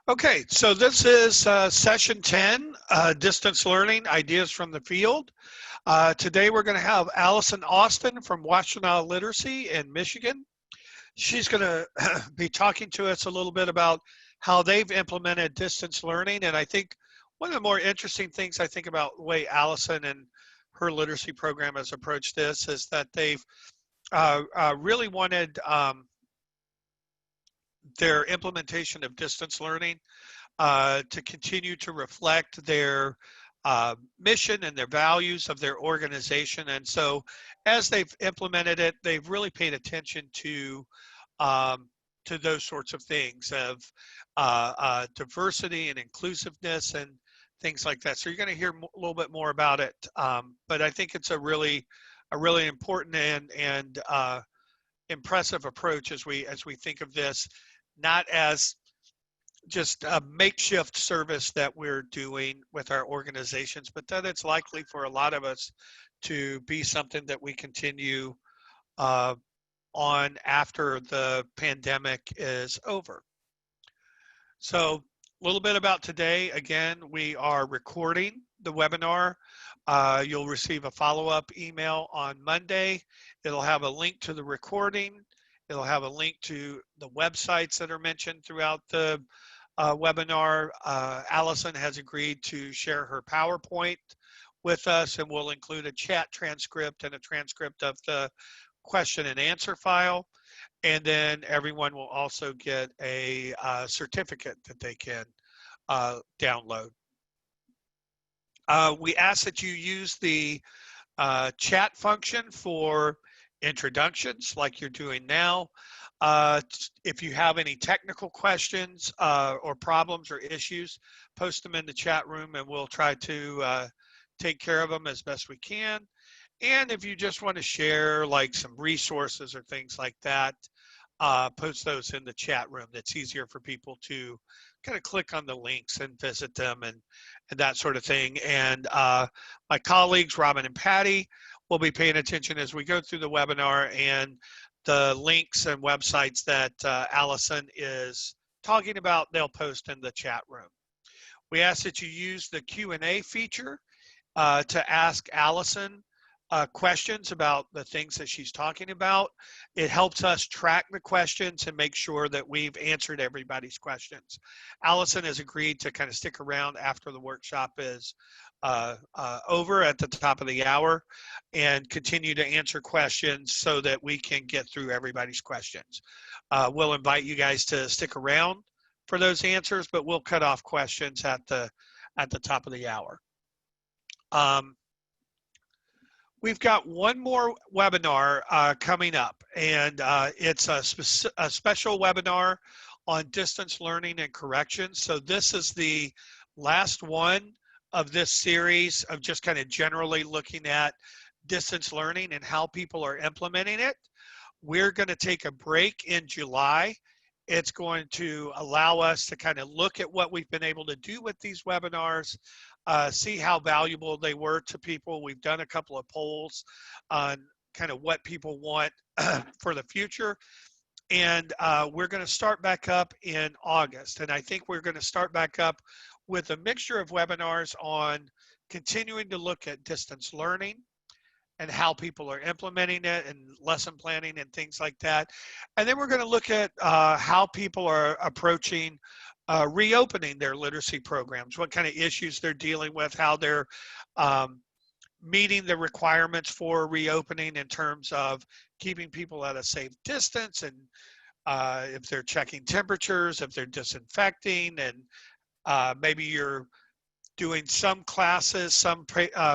Okay, so this is session 10, distance learning, ideas from the field. Today we're going to have Alison Austin from Washtenaw Literacy in Michigan. She's going to be talking to us a little bit about how they've implemented distance learning. And I think one of the more interesting things I think about the way Alison and her literacy program has approached this is that they've really wanted their implementation of distance learning to continue to reflect their mission and their values of their organization. And so as they've implemented it, they've really paid attention to those sorts of things of diversity and inclusiveness and things like that. So you're going to hear a little bit more about it. But I think it's a really important and impressive approach as we think of this, not as just a makeshift service that we're doing with our organizations, but that it's likely for a lot of us to be something that we continue on after the pandemic is over. So a little bit about today. Again, we are recording the webinar. You'll receive a follow-up email on Monday. It'll have a link to the recording. It'll have a link to the websites that are mentioned throughout the webinar. Alison has agreed to share her PowerPoint with us, and we'll include a chat transcript and a transcript of the question and answer file. And then everyone will also get a certificate that they can download. We ask that you use the chat function for introductions like you're doing now. If you have any technical questions or problems or issues, post them in the chat room and we'll try to take care of them as best we can. And if you just want to share like some resources or things like that, post those in the chat room. That's easier for people to kind of click on the links and visit them and that sort of thing. And my colleagues, Robin and Patty, will be paying attention as we go through the webinar, and the links and websites that Alison is talking about, they'll post in the chat room. We ask that you use the Q&A feature to ask Alison questions about the things that she's talking about. It helps us track the questions and make sure that we've answered everybody's questions. Alison has agreed to kind of stick around after the workshop is over at the top of the hour and continue to answer questions so that we can get through everybody's questions. We'll invite you guys to stick around for those answers, but we'll cut off questions at the top of the hour. We've got one more webinar coming up, and it's a special webinar on distance learning and corrections. So this is the last one of this series of just kind of generally looking at distance learning and how people are implementing it. We're going to take a break in July. It's going to allow us to kind of look at what we've been able to do with these webinars, see how valuable they were to people. We've done a couple of polls on kind of what people want for the future. And we're going to start back up in August. And I think we're going to start back up with a mixture of webinars on continuing to look at distance learning and how people are implementing it and lesson planning and things like that. And then we're going to look at how people are approaching reopening their literacy programs, what kind of issues they're dealing with, how they're meeting the requirements for reopening in terms of keeping people at a safe distance, and if they're checking temperatures, if they're disinfecting, and maybe you're doing some classes, some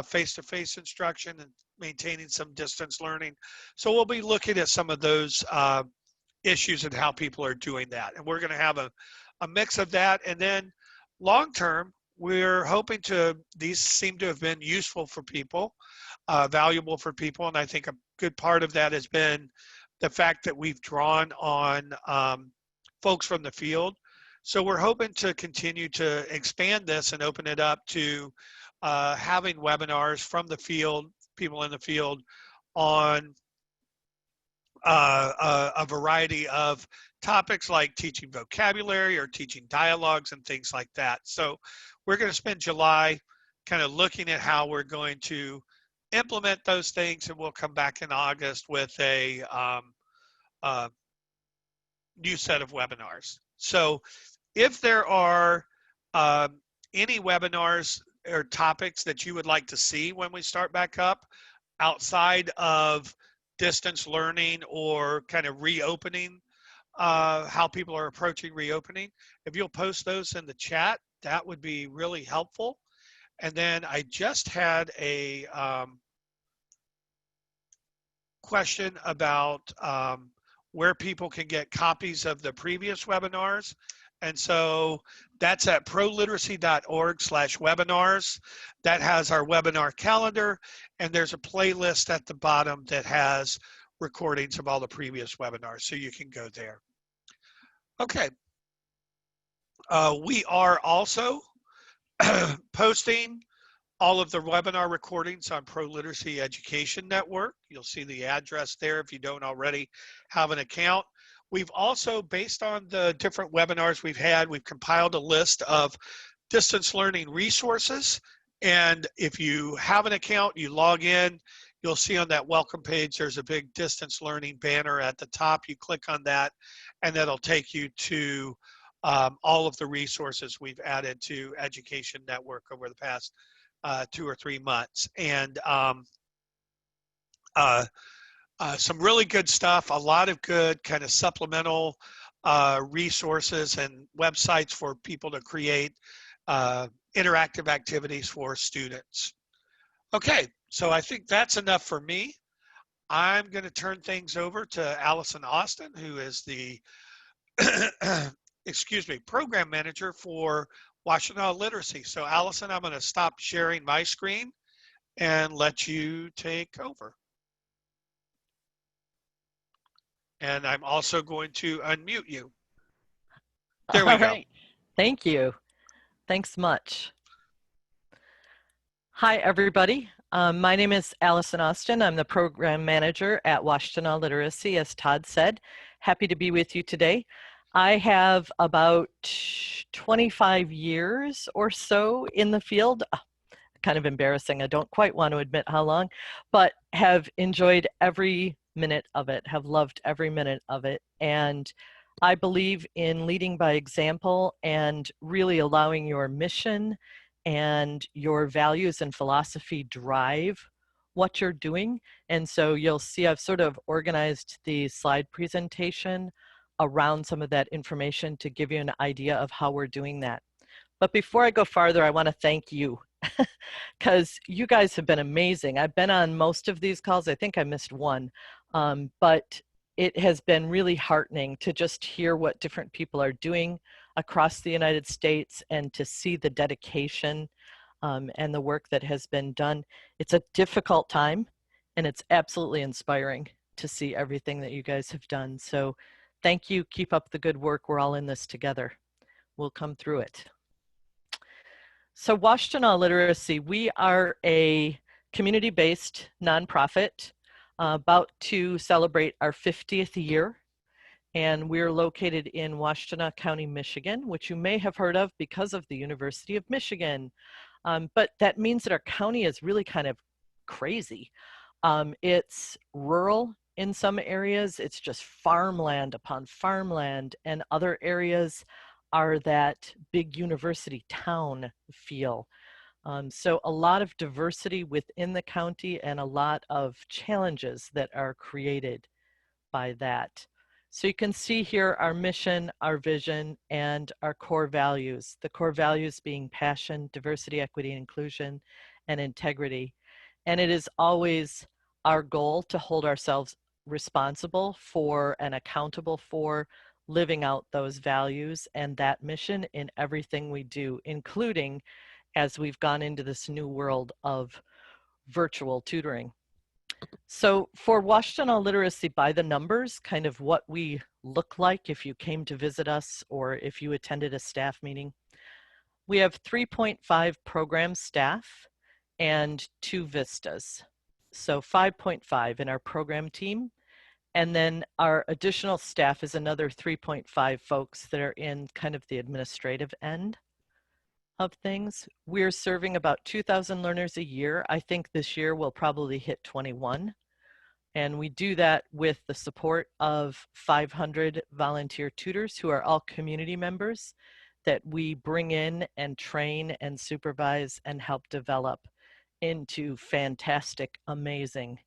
face-to-face instruction and maintaining some distance learning. So we'll be looking at some of those issues and how people are doing that. And we're going to have a mix of that. And then long-term, we're hoping these seem to have been useful for people, valuable for people. And I think a good part of that has been the fact that we've drawn on folks from the field. So we're hoping to continue to expand this and open it up to having webinars from the field, people in the field, on a variety of topics like teaching vocabulary or teaching dialogues and things like that. So we're going to spend July kind of looking at how we're going to implement those things, and we'll come back in August with a new set of webinars. So if there are any webinars or topics that you would like to see when we start back up outside of distance learning or kind of reopening, how people are approaching reopening, if you'll post those in the chat, that would be really helpful. And then I just had a question about where people can get copies of the previous webinars. And so that's at proliteracy.org/webinars. That has our webinar calendar, and there's a playlist at the bottom that has recordings of all the previous webinars, so you can go there. Okay. We are also posting all of the webinar recordings on ProLiteracy Education Network. You'll see the address there if you don't already have an account. We've also, based on the different webinars we've had, we've compiled a list of distance learning resources. And if you have an account, you log in, you'll see on that welcome page, there's a big distance learning banner at the top. You click on that, and that'll take you to all of the resources we've added to Education Network over the past 2 or 3 months. And some really good stuff, a lot of good kind of supplemental resources and websites for people to create interactive activities for students. Okay, so I think that's enough for me. I'm going to turn things over to Alison Austin, who is the excuse me, program manager for Washtenaw Literacy. So Alison, I'm going to stop sharing my screen and let you take over. And I'm also going to unmute you. There we go. All right. Thank you. Thanks much. Hi, everybody. My name is Alison Austin. I'm the program manager at Washtenaw Literacy, as Todd said. Happy to be with you today. I have about 25 years or so in the field. Kind of embarrassing. I don't quite want to admit how long, but have enjoyed every minute of it, have loved every minute of it. And I believe in leading by example and really allowing your mission and your values and philosophy drive what you're doing. And so you'll see I've sort of organized the slide presentation around some of that information to give you an idea of how we're doing that. But before I go farther, I want to thank you because you guys have been amazing. I've been on most of these calls. I think I missed one, but it has been really heartening to just hear what different people are doing across the United States and to see the dedication and the work that has been done. It's a difficult time, and it's absolutely inspiring to see everything that you guys have done. So thank you. Keep up the good work. We're all in this together. We'll come through it. So Washtenaw Literacy, we are a community-based nonprofit about to celebrate our 50th year. And we're located in Washtenaw County, Michigan, which you may have heard of because of the University of Michigan. But that means that our county is really kind of crazy. It's rural in some areas. It's just farmland upon farmland, and other areas are that big university town feel. So a lot of diversity within the county and a lot of challenges that are created by that. So you can see here our mission, our vision, and our core values. The core values being passion, diversity, equity, inclusion, and integrity. And it is always our goal to hold ourselves responsible for and accountable for living out those values and that mission in everything we do, including as we've gone into this new world of virtual tutoring. So for Washtenaw Literacy by the numbers, kind of what we look like if you came to visit us or if you attended a staff meeting, we have 3.5 program staff and 2 vistas. So 5.5 in our program team And then our additional staff is another 3.5 folks that are in kind of the administrative end of things. We're serving about 2,000 learners a year. I think this year we'll probably hit 21. And we do that with the support of 500 volunteer tutors who are all community members that we bring in and train and supervise and help develop into fantastic, amazing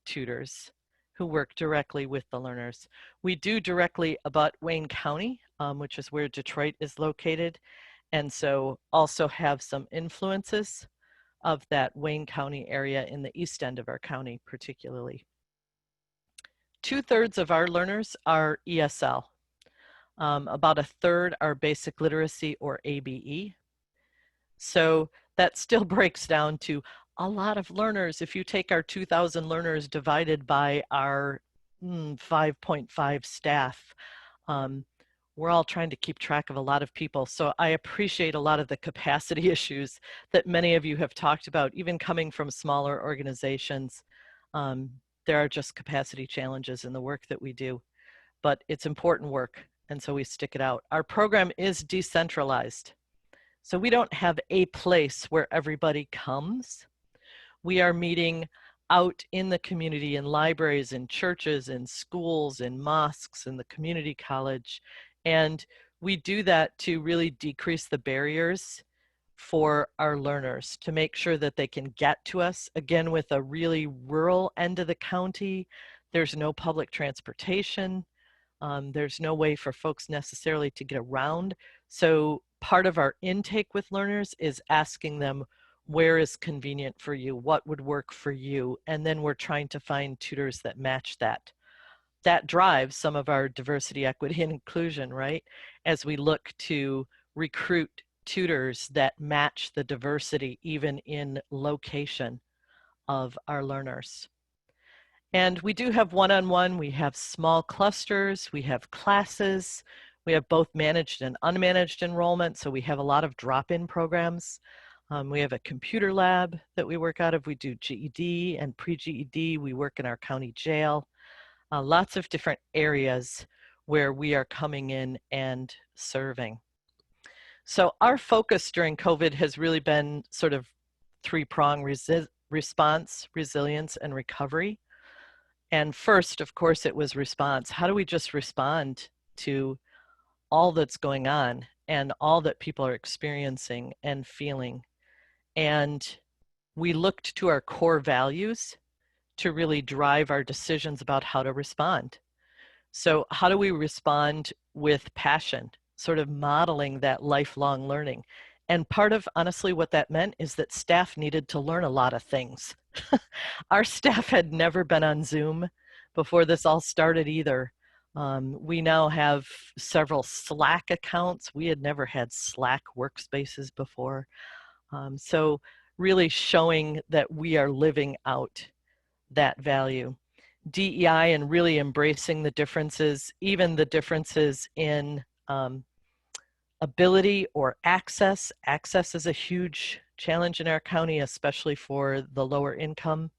tutors who work directly with the learners. We do directly abut Wayne County, which is where Detroit is located, and so also have some influences of that Wayne County area in the east end of our county particularly. 2/3 of our learners are ESL. About 1/3 are basic literacy or ABE. So that still breaks down to a lot of learners. If you take our 2,000 learners divided by our 5.5 staff, we're all trying to keep track of a lot of people. So I appreciate a lot of the capacity issues that many of you have talked about, even coming from smaller organizations. There are just capacity challenges in the work that we do, but it's important work, and so we stick it out. Our program is decentralized. So we don't have a place where everybody comes. We are meeting out in the community, in libraries, in churches, in schools, in mosques, in the community college. And we do that to really decrease the barriers for our learners, to make sure that they can get to us. Again, with a really rural end of the county, there's no public transportation. There's no way for folks necessarily to get around. So part of our intake with learners is asking them, where is convenient for you? What would work for you? And then we're trying to find tutors that match that. That drives some of our diversity, equity, and inclusion, right? As we look to recruit tutors that match the diversity even in location of our learners. And we do have one-on-one, we have small clusters, we have classes, we have both managed and unmanaged enrollment, so we have a lot of drop-in programs. We have a computer lab that we work out of. We do GED and pre-GED. We work in our county jail. Lots of different areas where we are coming in and serving. So our focus during COVID has really been sort of three-pronged: response, resilience, and recovery. And first, of course, it was response. How do we just respond to all that's going on and all that people are experiencing and feeling? And we looked to our core values to really drive our decisions about how to respond. So how do we respond with passion, sort of modeling that lifelong learning? And part of, honestly, what that meant is that staff needed to learn a lot of things. Our staff had never been on Zoom before this all started either. We now have several Slack accounts. We had never had Slack workspaces before. So really showing that we are living out that value. DEI and really embracing the differences, even the differences in ability or access. Access is a huge challenge in our county, especially for the lower income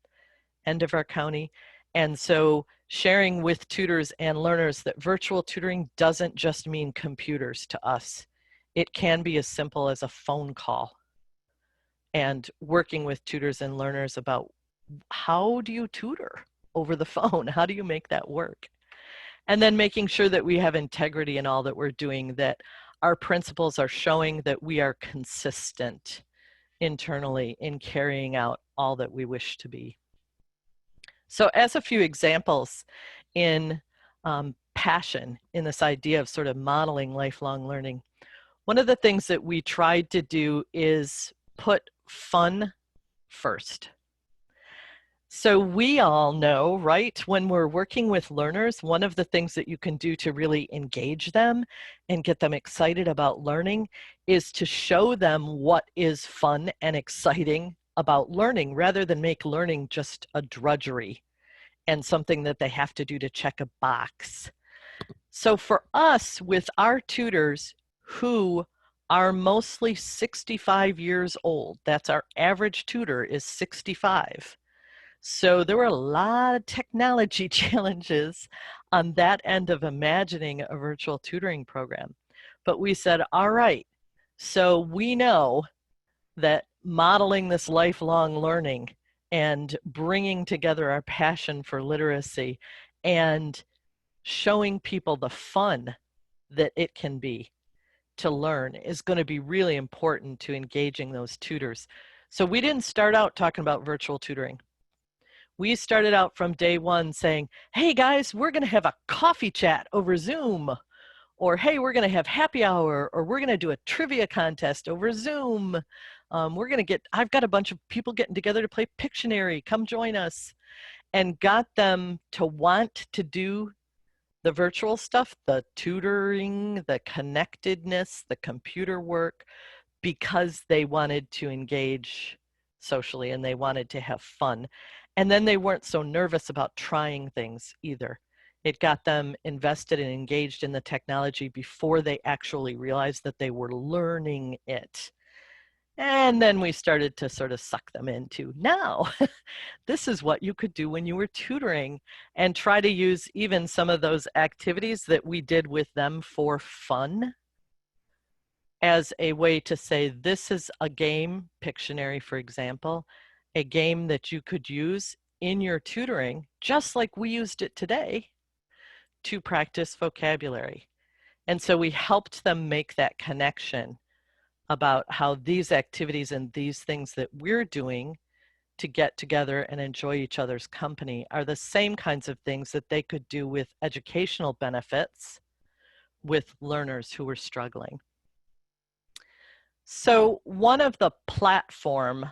end of our county. And so sharing with tutors and learners that virtual tutoring doesn't just mean computers to us. It can be as simple as a phone call. And working with tutors and learners about how do you tutor over the phone? How do you make that work? And then making sure that we have integrity in all that we're doing, that our principals are showing that we are consistent internally in carrying out all that we wish to be. So as a few examples in passion, in this idea of sort of modeling lifelong learning, one of the things that we tried to do is put fun first. So we all know, right, when we're working with learners, one of the things that you can do to really engage them and get them excited about learning is to show them what is fun and exciting about learning, rather than make learning just a drudgery and something that they have to do to check a box. So for us, with our tutors who are mostly 65 years old, that's our average tutor is 65. So there were a lot of technology challenges on that end of imagining a virtual tutoring program. But we said, all right, so we know that modeling this lifelong learning and bringing together our passion for literacy and showing people the fun that it can be to learn is going to be really important to engaging those tutors. So we didn't start out talking about virtual tutoring. We started out from day one saying, hey guys, we're going to have a coffee chat over Zoom, or hey, we're going to have happy hour, or we're going to do a trivia contest over Zoom. I've got a bunch of people getting together to play Pictionary, come join us, and got them to want to do the virtual stuff, the tutoring, the connectedness, the computer work, because they wanted to engage socially and they wanted to have fun. And then they weren't so nervous about trying things either. It got them invested and engaged in the technology before they actually realized that they were learning it. And then we started to sort of suck them into, now, this is what you could do when you were tutoring, and try to use even some of those activities that we did with them for fun as a way to say, this is a game, Pictionary, for example, a game that you could use in your tutoring, just like we used it today, to practice vocabulary. And so we helped them make that connection about how these activities and these things that we're doing to get together and enjoy each other's company are the same kinds of things that they could do with educational benefits with learners who were struggling. So one of the platform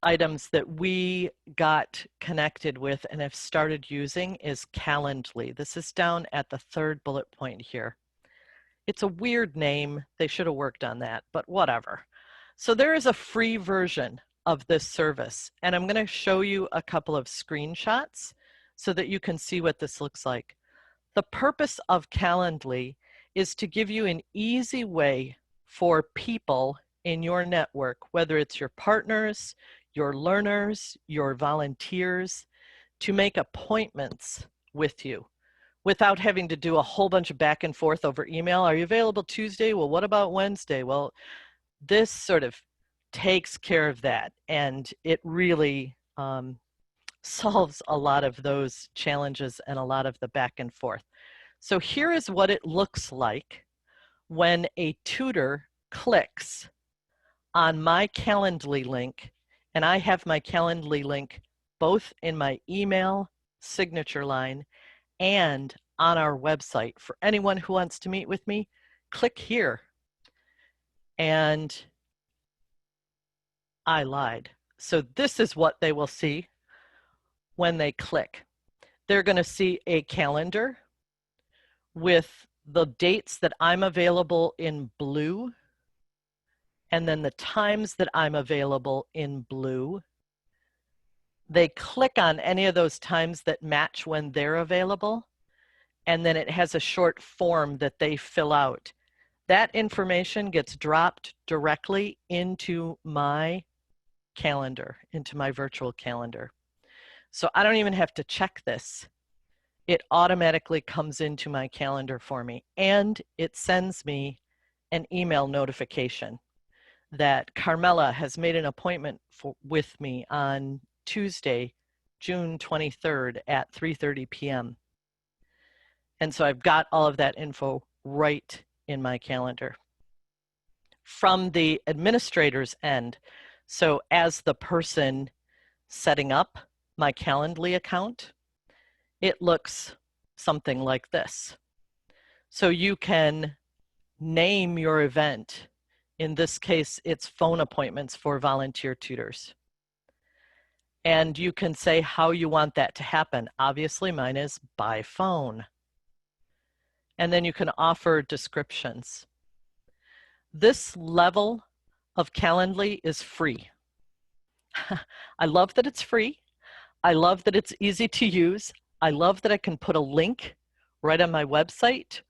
items that we got connected with and have started using is Calendly. This is down at the third bullet point here. It's a weird name. They should have worked on that, but whatever. So there is a free version of this service, and I'm going to show you a couple of screenshots so that you can see what this looks like. The purpose of Calendly is to give you an easy way for people in your network, whether it's your partners, your learners, your volunteers, to make appointments with you without having to do a whole bunch of back and forth over email. Are you available Tuesday? Well, what about Wednesday? Well, this sort of takes care of that, and it really solves a lot of those challenges and a lot of the back and forth. So here is what it looks like when a tutor clicks on my Calendly link, and I have my Calendly link both in my email signature line and on our website. For anyone who wants to meet with me, click here. And I lied. So this is what they will see when they click. They're going to see a calendar with the dates that I'm available in blue, and then the times that I'm available in blue. They click on any of those times that match when they're available, and then it has a short form that they fill out. That information gets dropped directly into my calendar, into my virtual calendar. So I don't even have to check this. It automatically comes into my calendar for me, and it sends me an email notification that Carmela has made an appointment with me on Tuesday, June 23rd at 3:30 p.m. And so I've got all of that info right in my calendar. From the administrator's end, so as the person setting up my Calendly account, it looks something like this. So you can name your event. In this case, it's phone appointments for volunteer tutors. And you can say how you want that to happen. Obviously, mine is by phone. And then you can offer descriptions. This level of Calendly is free. I love that it's free. I love that it's easy to use. I love that I can put a link right on my website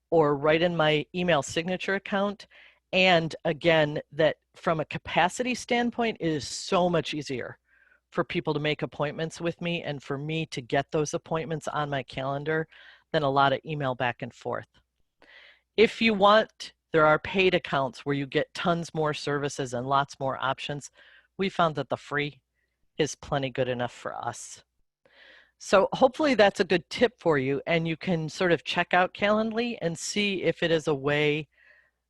or right in my email signature account, And again, that from a capacity standpoint, it is so much easier for people to make appointments with me and for me to get those appointments on my calendar than a lot of email back and forth. If you want, there are paid accounts where you get tons more services and lots more options. We found that the free is plenty good enough for us. So hopefully that's a good tip for you, and you can sort of check out Calendly and see if it is a way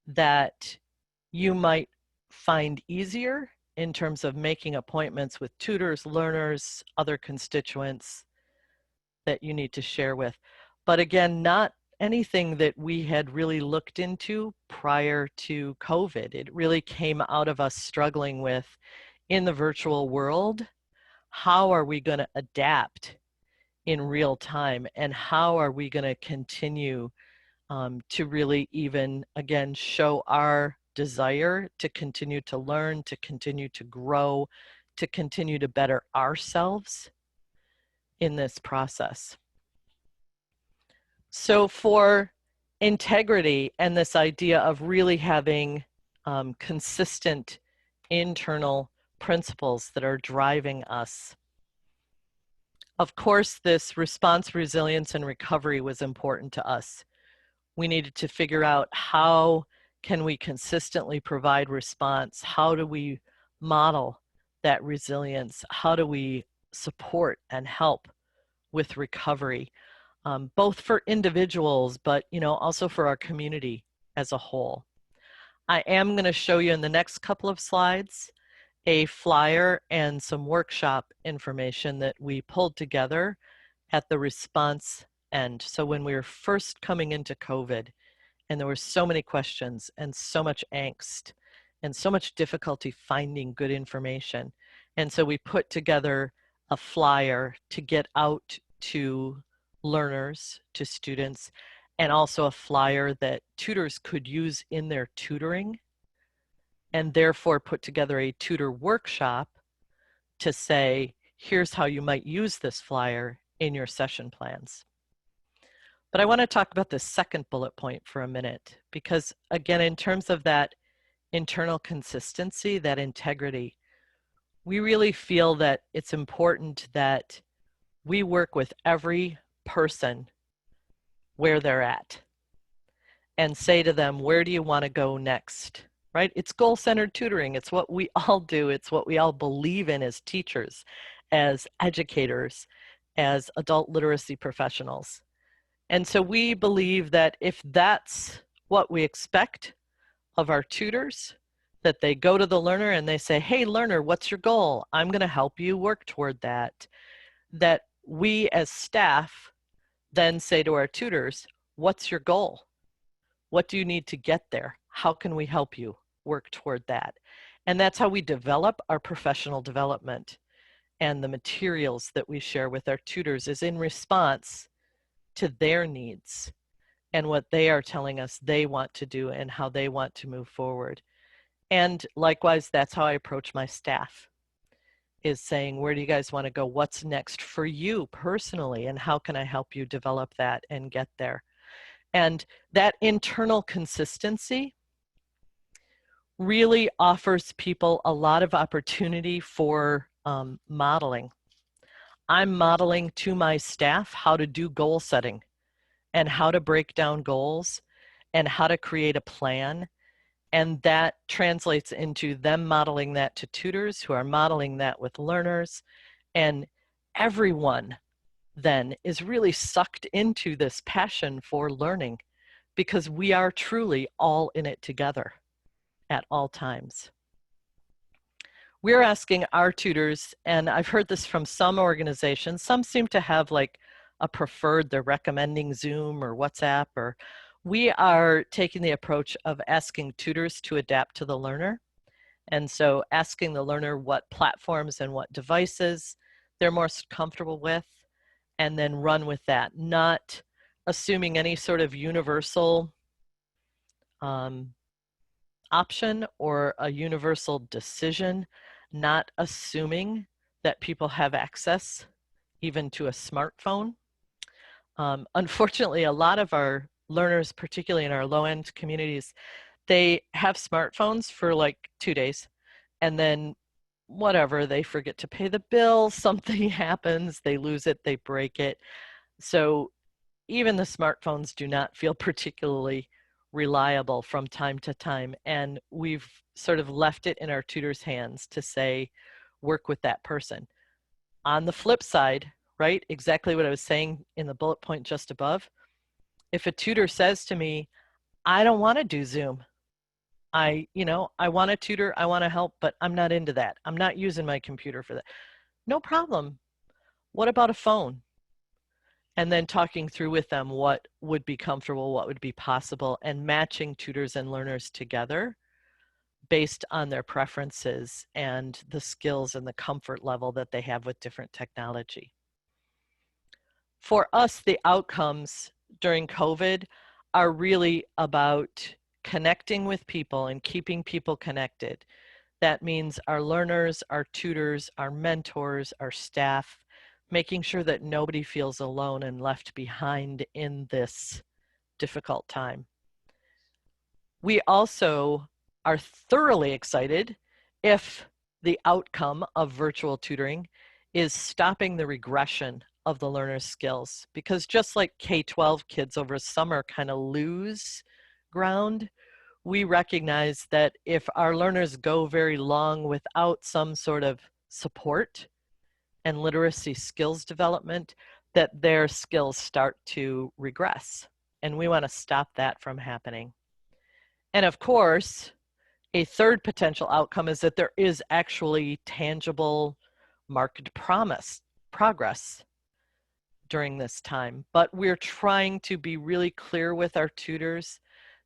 that you might find easier in terms of making appointments with tutors, learners, other constituents that you need to share with. But again, not anything that we had really looked into prior to COVID. It really came out of us struggling with, in the virtual world, how are we going to adapt in real time, and how are we going to continue to really even, again, show our desire to continue to learn, to continue to grow, to continue to better ourselves in this process. So for integrity and this idea of really having consistent internal principles that are driving us, of course, this response, resilience, and recovery was important to us. We needed to figure out how can we consistently provide response? How do we model that resilience? How do we support and help with recovery, both for individuals, but also for our community as a whole? I am going to show you in the next couple of slides a flyer and some workshop information that we pulled together at the response end. So when we were first coming into COVID, and there were so many questions and so much angst and so much difficulty finding good information. And so we put together a flyer to get out to learners, to students, and also a flyer that tutors could use in their tutoring, and therefore put together a tutor workshop to say, here's how you might use this flyer in your session plans. But I want to talk about the second bullet point for a minute, because again, in terms of that internal consistency, that integrity, we really feel that it's important that we work with every person where they're at and say to them, where do you want to go next? Right? It's goal-centered tutoring. It's what we all do. It's what we all believe in as teachers, as educators, as adult literacy professionals. And so we believe that if that's what we expect of our tutors, that they go to the learner and they say, hey, learner, what's your goal? I'm going to help you work toward that. That we as staff then say to our tutors, what's your goal? What do you need to get there? How can we help you work toward that? And that's how we develop our professional development, and the materials that we share with our tutors is in response to their needs and what they are telling us they want to do and how they want to move forward. And likewise, that's how I approach my staff, is saying, where do you guys want to go? What's next for you personally? And how can I help you develop that and get there? And that internal consistency really offers people a lot of opportunity for modeling. I'm modeling to my staff how to do goal setting and how to break down goals and how to create a plan. And that translates into them modeling that to tutors who are modeling that with learners. And everyone then is really sucked into this passion for learning, because we are truly all in it together at all times. We're asking our tutors, and I've heard this from some organizations, some seem to have like a preferred, they're recommending Zoom or WhatsApp, or we are taking the approach of asking tutors to adapt to the learner. And so asking the learner what platforms and what devices they're most comfortable with, and then run with that, not assuming any sort of universal option or a universal decision, not assuming that people have access even to a smartphone. Unfortunately, a lot of our learners, particularly in our low-end communities, They have smartphones for like 2 days, and then whatever, they forget to pay the bill, something happens, they lose it, they break it. So even the smartphones do not feel particularly reliable from time to time. And we've sort of left it in our tutors' hands to say, work with that person. On the flip side, right, exactly what I was saying in the bullet point just above, if a tutor says to me, I don't want to do Zoom. I want to tutor, I want to help, but I'm not into that. I'm not using my computer for that. No problem. What about a phone? And then talking through with them what would be comfortable, what would be possible, and matching tutors and learners together based on their preferences and the skills and the comfort level that they have with different technology. For us, the outcomes during COVID are really about connecting with people and keeping people connected. That means our learners, our tutors, our mentors, our staff, making sure that nobody feels alone and left behind in this difficult time. We also are thoroughly excited if the outcome of virtual tutoring is stopping the regression of the learner's skills, because just like K-12 kids over summer kind of lose ground, we recognize that if our learners go very long without some sort of support and literacy skills development, that their skills start to regress. And we want to stop that from happening. And of course, a third potential outcome is that there is actually tangible marked progress during this time. But we're trying to be really clear with our tutors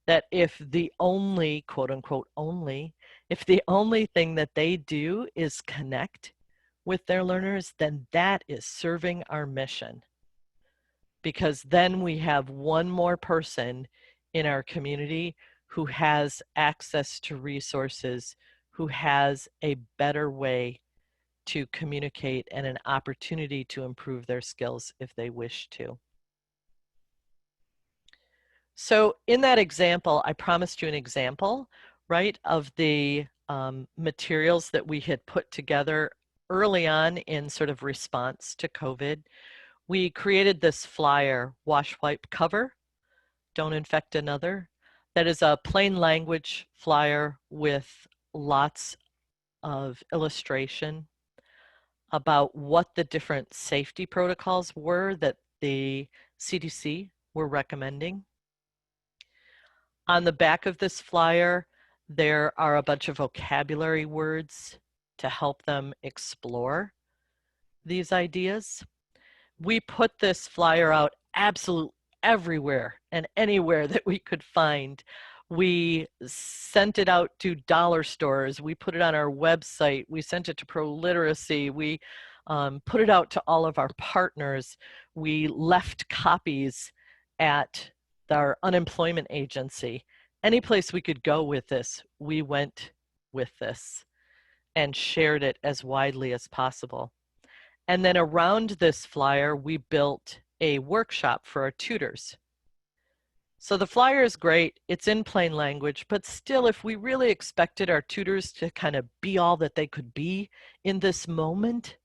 that if the only, quote unquote, only, if the only thing that they do is connect with their learners, then that is serving our mission. Because then we have one more person in our community who has access to resources, who has a better way to communicate and an opportunity to improve their skills if they wish to. So in that example, I promised you an example, right, of the materials that we had put together early on in sort of response to COVID. We created this flyer, wash, wipe, cover, don't infect another. That is a plain language flyer with lots of illustration about what the different safety protocols were that the CDC were recommending. On the back of this flyer, there are a bunch of vocabulary words to help them explore these ideas. We put this flyer out absolutely everywhere and anywhere that we could find. We sent it out to dollar stores. We put it on our website. We sent it to ProLiteracy. We put it out to all of our partners. We left copies at our unemployment agency. Any place we could go with this, we went with this and shared it as widely as possible. And then around this flyer, we built a workshop for our tutors. So the flyer is great, it's in plain language, but still, if we really expected our tutors to kind of be all that they could be in this moment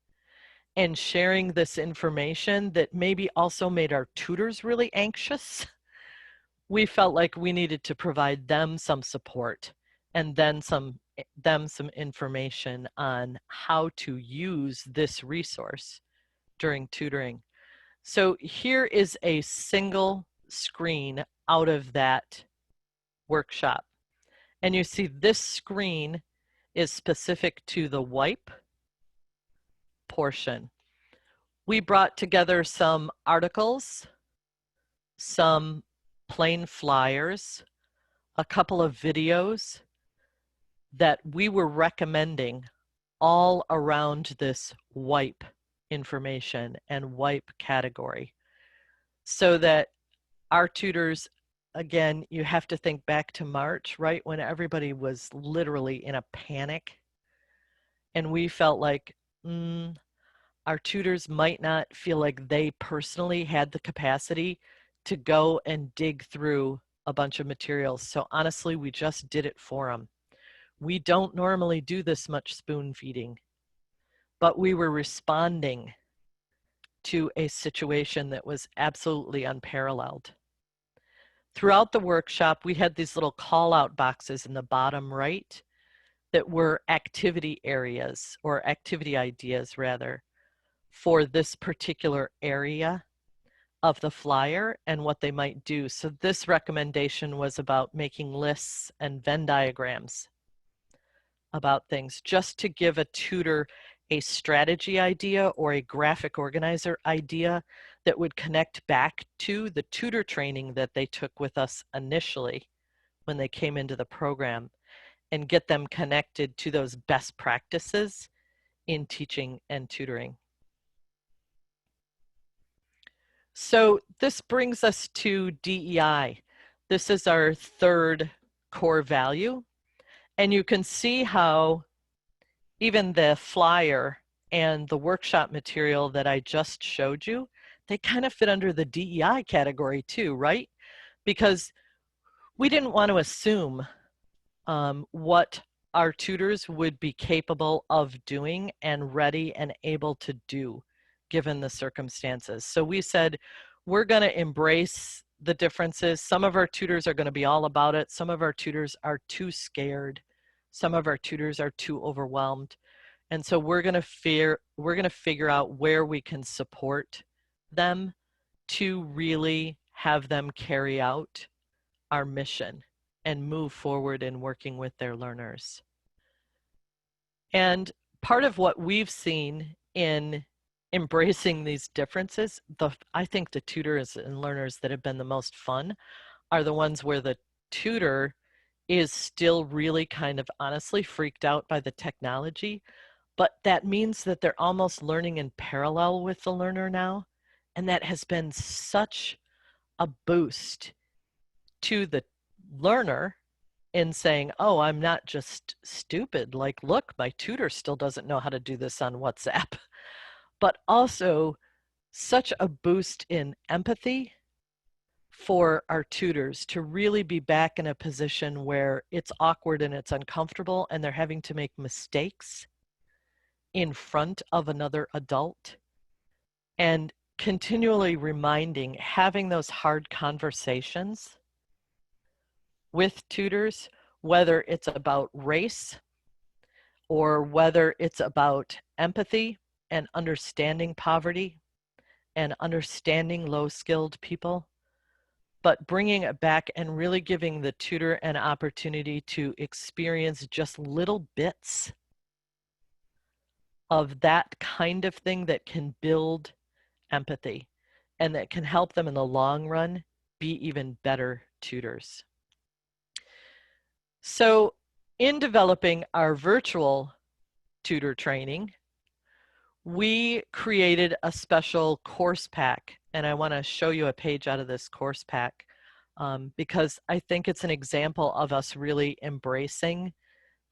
and sharing this information that maybe also made our tutors really anxious, we felt like we needed to provide them some support and then some information on how to use this resource during tutoring. So here is a single screen out of that workshop. And you see this screen is specific to the wipe portion. We brought together some articles, some plain flyers, a couple of videos that we were recommending all around this wipe information and wipe category, so that our tutors, again, you have to think back to March, right, when everybody was literally in a panic, and we felt like our tutors might not feel like they personally had the capacity to go and dig through a bunch of materials. So honestly, we just did it for them. We don't normally do this much spoon feeding, but we were responding to a situation that was absolutely unparalleled. Throughout the workshop, we had these little call out boxes in the bottom right that were activity areas, or activity ideas rather, for this particular area of the flyer and what they might do. So this recommendation was about making lists and Venn diagrams about things, just to give a tutor a strategy idea or a graphic organizer idea that would connect back to the tutor training that they took with us initially when they came into the program, and get them connected to those best practices in teaching and tutoring. So this brings us to DEI. This is our third core value. And you can see how even the flyer and the workshop material that I just showed you, they kind of fit under the DEI category too, right? Because we didn't want to assume what our tutors would be capable of doing and ready and able to do given the circumstances. So we said, we're going to embrace the differences. Some of our tutors are going to be all about it. Some of our tutors are too scared. Some of our tutors are too overwhelmed. And so we're going to figure out where we can support them to really have them carry out our mission and move forward in working with their learners. And part of what we've seen in embracing these differences, I think the tutors and learners that have been the most fun are the ones where the tutor is still really kind of honestly freaked out by the technology, but that means that they're almost learning in parallel with the learner now. And that has been such a boost to the learner in saying, oh, I'm not just stupid. Like, look, my tutor still doesn't know how to do this on WhatsApp. But also such a boost in empathy for our tutors to really be back in a position where it's awkward and it's uncomfortable and they're having to make mistakes in front of another adult, and continually reminding, having those hard conversations with tutors, whether it's about race or whether it's about empathy and understanding poverty and understanding low-skilled people, but bringing it back and really giving the tutor an opportunity to experience just little bits of that kind of thing that can build empathy and that can help them in the long run be even better tutors. So in developing our virtual tutor training, we created a special course pack, and I want to show you a page out of this course pack because I think it's an example of us really embracing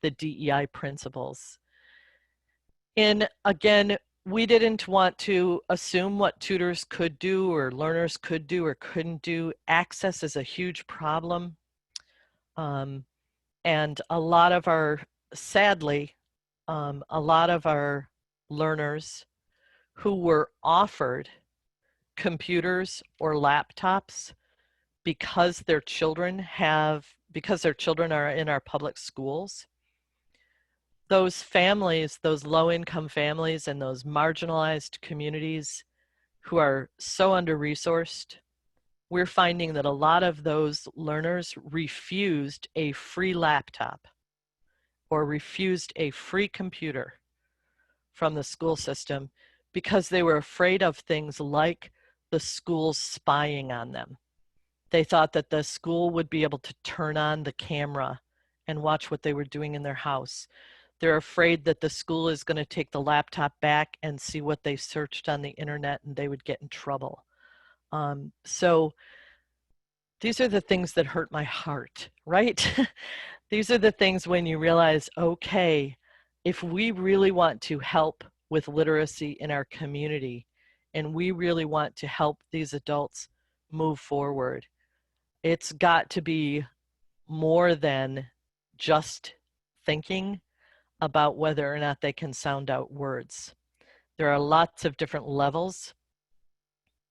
the DEI principles. And again, we didn't want to assume what tutors could do or learners could do or couldn't do. Access is a huge problem. And a lot of our, sadly, a lot of our learners who were offered computers or laptops because their children are in our public schools, those families, those low-income families and those marginalized communities who are so under-resourced, we're finding that a lot of those learners refused a free laptop or refused a free computer from the school system because they were afraid of things like the school spying on them. They thought that the school would be able to turn on the camera and watch what they were doing in their house. They're afraid that the school is going to take the laptop back and see what they searched on the internet and they would get in trouble. So these are the things that hurt my heart, right? These are the things when you realize, okay, if we really want to help with literacy in our community and we really want to help these adults move forward, it's got to be more than just thinking about whether or not they can sound out words. There are lots of different levels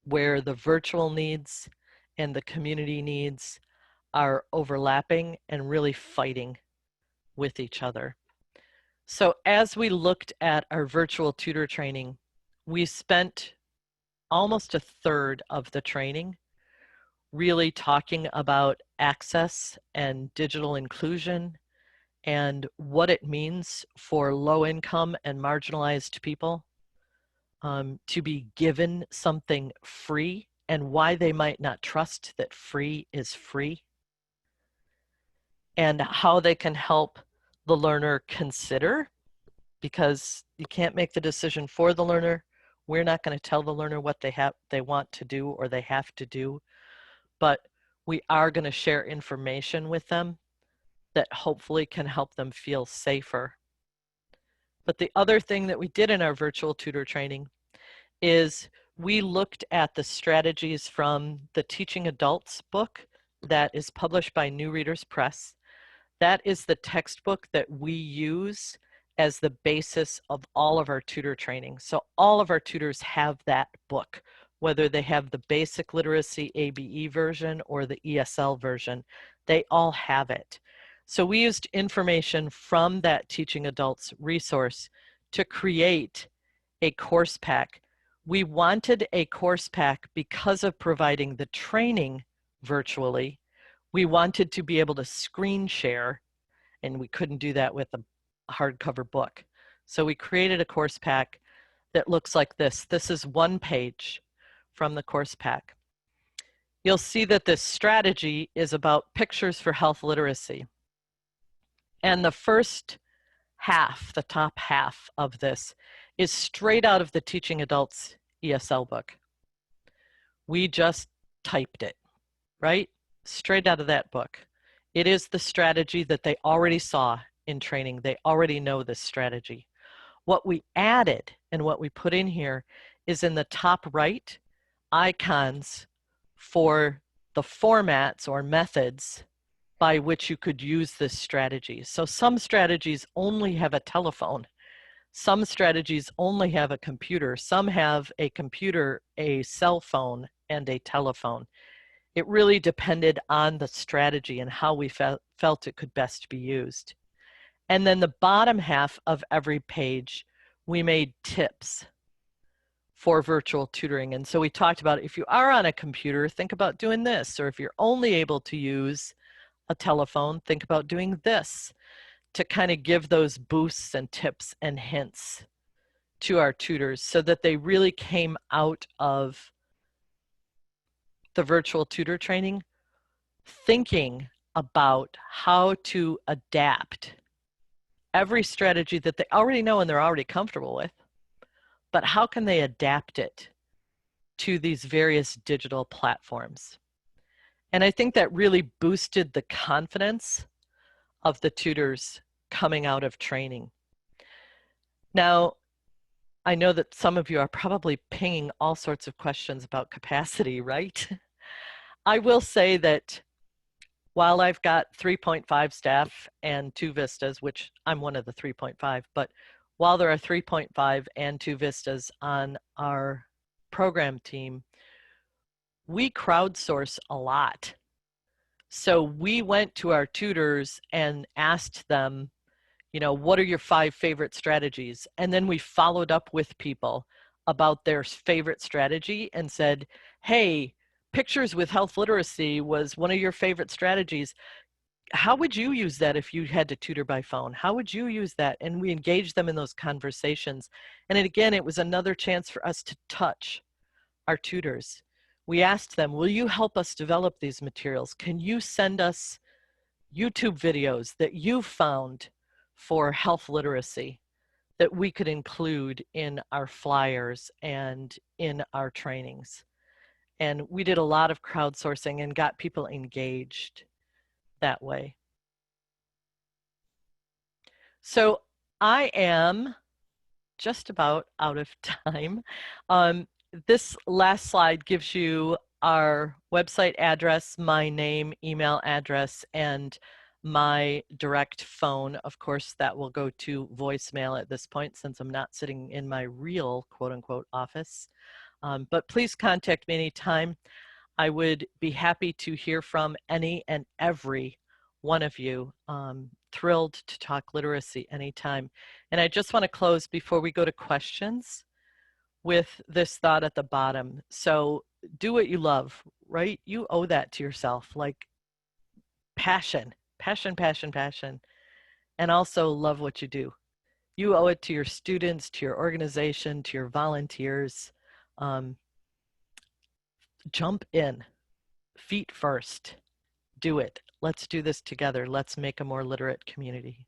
where the virtual needs and the community needs are overlapping and really fighting with each other. So as we looked at our virtual tutor training, we spent almost a third of the training really talking about access and digital inclusion and what it means for low income and marginalized people to be given something free and why they might not trust that free is free, and how they can help the learner consider, because you can't make the decision for the learner. We're not going to tell the learner what they want to do or they have to do, but we are going to share information with them that hopefully can help them feel safer. But the other thing that we did in our virtual tutor training is we looked at the strategies from the Teaching Adults book that is published by New Readers Press. That is the textbook that we use as the basis of all of our tutor training. So all of our tutors have that book, whether they have the basic literacy ABE version or the ESL version, they all have it. So we used information from that Teaching Adults resource to create a course pack. We wanted a course pack because of providing the training virtually. We wanted to be able to screen share, and we couldn't do that with a hardcover book. So we created a course pack that looks like this. This is one page from the course pack. You'll see that this strategy is about pictures for health literacy. And the first half, the top half of this, is straight out of the Teaching Adults ESL book. We just typed it, right? Straight out of that book. It is the strategy that they already saw in training. They already know this strategy. What we added and what we put in here is in the top right, icons for the formats or methods by which you could use this strategy. So some strategies only have a telephone. Some strategies only have a computer. Some have a computer, a cell phone, and a telephone. It really depended on the strategy and how we felt it could best be used. And then the bottom half of every page, we made tips for virtual tutoring. And so we talked about, if you are on a computer, think about doing this. Or if you're only able to use a telephone, think about doing this, to kind of give those boosts and tips and hints to our tutors so that they really came out of the virtual tutor training thinking about how to adapt every strategy that they already know and they're already comfortable with, but how can they adapt it to these various digital platforms? And I think that really boosted the confidence of the tutors coming out of training. Now, I know that some of you are probably pinging all sorts of questions about capacity, right? I will say that while I've got 3.5 staff and 2 Vistas, which I'm one of the 3.5, but while there are 3.5 and 2 Vistas on our program team, we crowdsource a lot. So we went to our tutors and asked them, you know, what are your 5 favorite strategies? And then we followed up with people about their favorite strategy and said, hey, pictures with health literacy was one of your favorite strategies. How would you use that if you had to tutor by phone? How would you use that? And we engaged them in those conversations. And again, it was another chance for us to touch our tutors. We asked them, will you help us develop these materials? Can you send us YouTube videos that you found for health literacy that we could include in our flyers and in our trainings? And we did a lot of crowdsourcing and got people engaged that way. So I am just about out of time. This last slide gives you our website address, my name, email address, and my direct phone. Of course, that will go to voicemail at this point since I'm not sitting in my real quote-unquote office. But please contact me anytime. I would be happy to hear from any and every one of you. Thrilled to talk literacy anytime. And I just want to close before we go to questions with this thought at the bottom. So do what you love, right? You owe that to yourself, like passion, passion, passion, passion, and also love what you do. You owe it to your students, to your organization, to your volunteers. Jump in, feet first, do it. Let's do this together. Let's make a more literate community.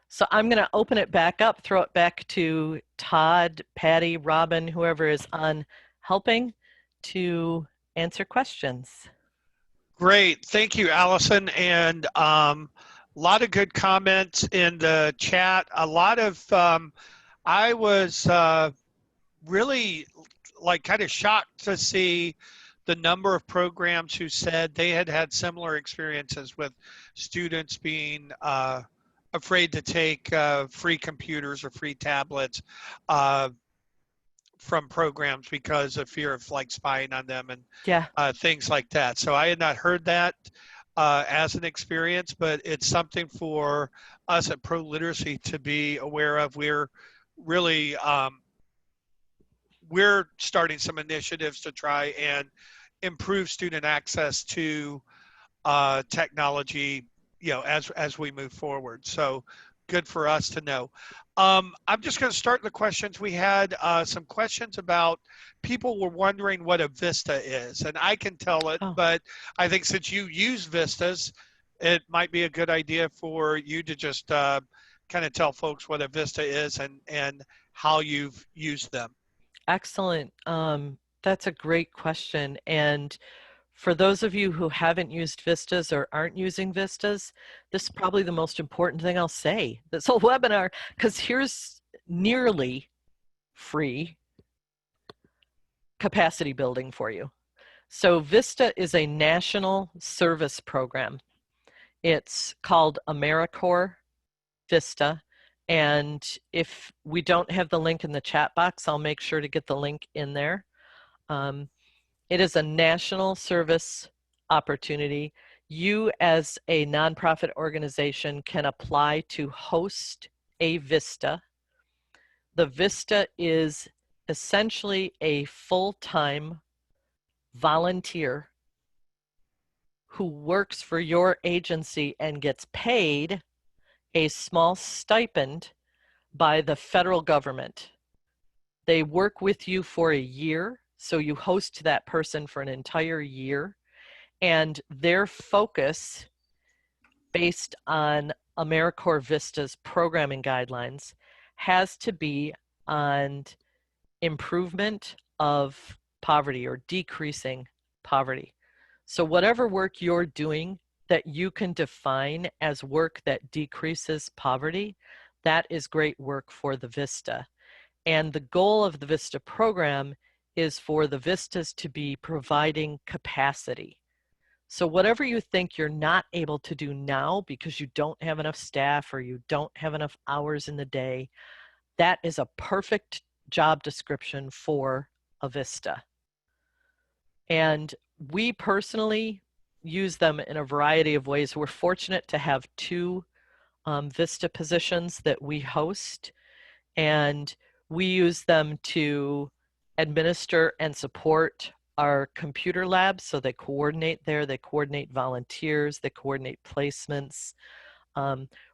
So I'm going to open it back up, throw it back to Todd, Patty, Robin, whoever is on helping to answer questions. Great. Thank you, Allison. And a lot of good comments in the chat. A lot of, I was really kind of shocked to see the number of programs who said they had had similar experiences with students being afraid to take free computers or free tablets from programs because of fear of spying on them and things like that. So I had not heard that as an experience, but it's something for us at ProLiteracy to be aware of. We're really we're starting some initiatives to try and improve student access to technology, as we move forward. So good for us to know. I'm just going to start the questions. We had some questions about people were wondering what a Vista is, and I can tell it, but I think since you use Vistas, it might be a good idea for you to just kind of tell folks what a Vista is and how you've used them. Excellent. That's a great question. And for those of you who haven't used Vistas or aren't using Vistas, this is probably the most important thing I'll say this whole webinar, because here's nearly free capacity building for you. So Vista is a national service program. It's called AmeriCorps Vista. And if we don't have the link in the chat box, I'll make sure to get the link in there. It is a national service opportunity. You as a nonprofit organization can apply to host a Vista. The Vista is essentially a full-time volunteer who works for your agency and gets paid a small stipend by the federal government. They work with you for a year, so you host that person for an entire year, and their focus, based on AmeriCorps Vista's programming guidelines, has to be on improvement of poverty or decreasing poverty. So whatever work you're doing that you can define as work that decreases poverty, that is great work for the Vista. And the goal of the Vista program is for the Vistas to be providing capacity. So whatever you think you're not able to do now because you don't have enough staff or you don't have enough hours in the day, that is a perfect job description for a Vista. And we personally use them in a variety of ways. We're fortunate to have two Vista positions that we host, and we use them to administer and support our computer labs. So they coordinate there, they coordinate volunteers, they coordinate placements.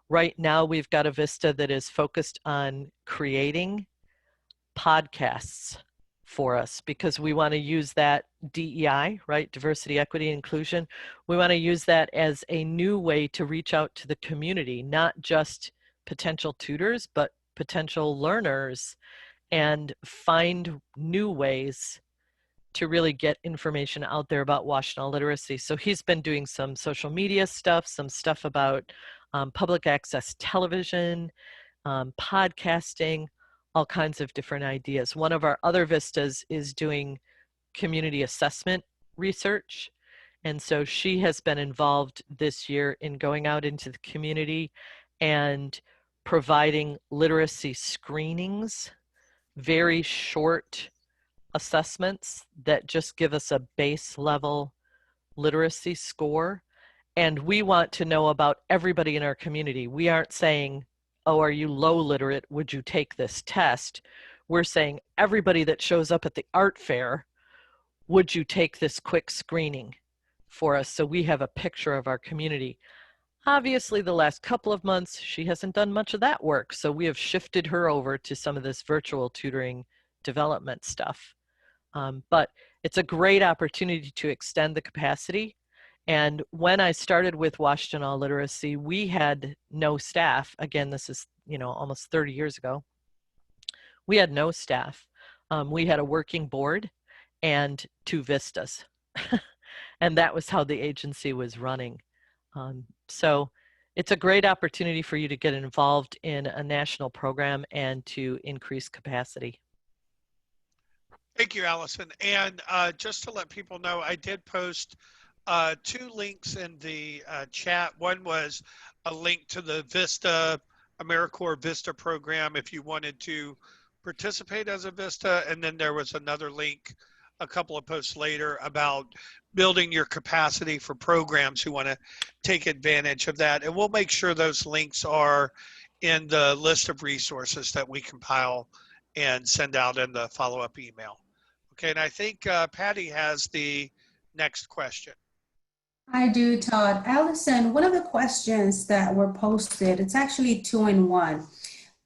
Right now we've got a Vista that is focused on creating podcasts for us because we want to use that DEI, right? Diversity, equity, inclusion. We want to use that as a new way to reach out to the community, not just potential tutors, but potential learners, and find new ways to really get information out there about Washtenaw literacy. So he's been doing some social media stuff, some stuff about public access television, podcasting, all kinds of different ideas. One of our other Vistas is doing community assessment research. And so she has been involved this year in going out into the community and providing literacy screenings, very short assessments that just give us a base level literacy score. And we want to know about everybody in our community. We aren't saying, oh, are you low literate? Would you take this test? We're saying everybody that shows up at the art fair, would you take this quick screening for us so we have a picture of our community? Obviously, the last couple of months, she hasn't done much of that work. So we have shifted her over to some of this virtual tutoring development stuff. But it's a great opportunity to extend the capacity. And when I started with Washtenaw Literacy, we had no staff. Again, this is, almost 30 years ago. We had no staff. We had a working board and 2 vistas. And that was how the agency was running. So it's a great opportunity for you to get involved in a national program and to increase capacity. Thank you, Allison. And just to let people know, I did post 2 links in the chat. One was a link to the Vista, AmeriCorps Vista program if you wanted to participate as a Vista. And then there was another link a couple of posts later about building your capacity for programs who want to take advantage of that. And we'll make sure those links are in the list of resources that we compile and send out in the follow-up email. Okay, and I think Patty has the next question. I do, Todd. Allison, one of the questions that were posted, it's actually 2 in 1,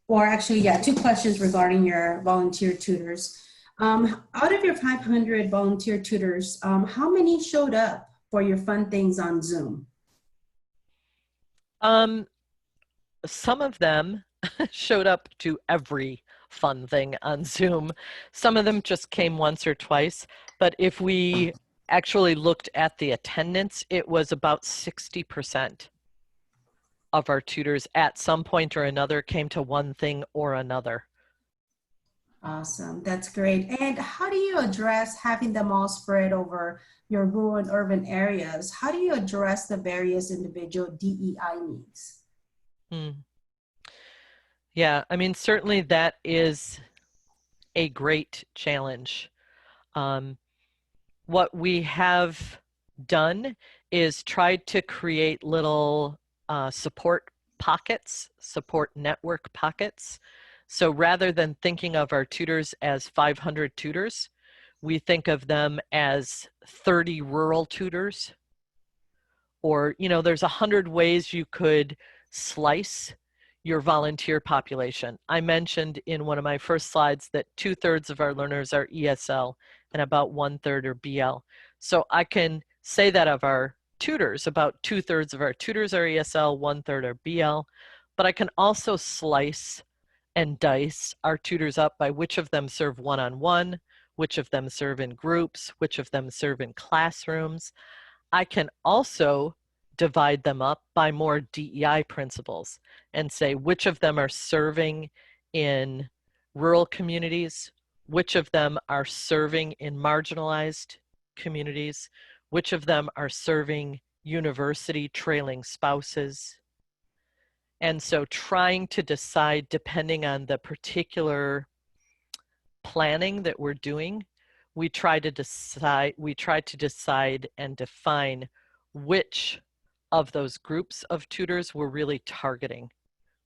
or actually, yeah, 2 questions regarding your volunteer tutors. Out of your 500 volunteer tutors, how many showed up for your fun things on Zoom? Some of them showed up to every fun thing on Zoom. Some of them just came once or twice, but if we actually looked at the attendance, it was about 60% of our tutors at some point or another came to one thing or another. Awesome, that's great. And how do you address having them all spread over your rural and urban areas? How do you address the various individual DEI needs? Yeah, I mean, certainly that is a great challenge. What we have done is tried to create little support pockets, support network pockets. So rather than thinking of our tutors as 500 tutors, we think of them as 30 rural tutors. Or, there's 100 ways you could slice your volunteer population. I mentioned in one of my first slides that 2/3 of our learners are ESL and about 1/3 are BL. So I can say that of our tutors, about 2/3 of our tutors are ESL, 1/3 are BL, but I can also slice and dice our tutors up by which of them serve one-on-one, which of them serve in groups, which of them serve in classrooms. I can also divide them up by more DEI principles and say which of them are serving in rural communities, which of them are serving in marginalized communities, which of them are serving university trailing spouses. And so trying to decide, depending on the particular planning that we're doing, we try to decide and define which of those groups of tutors we're really targeting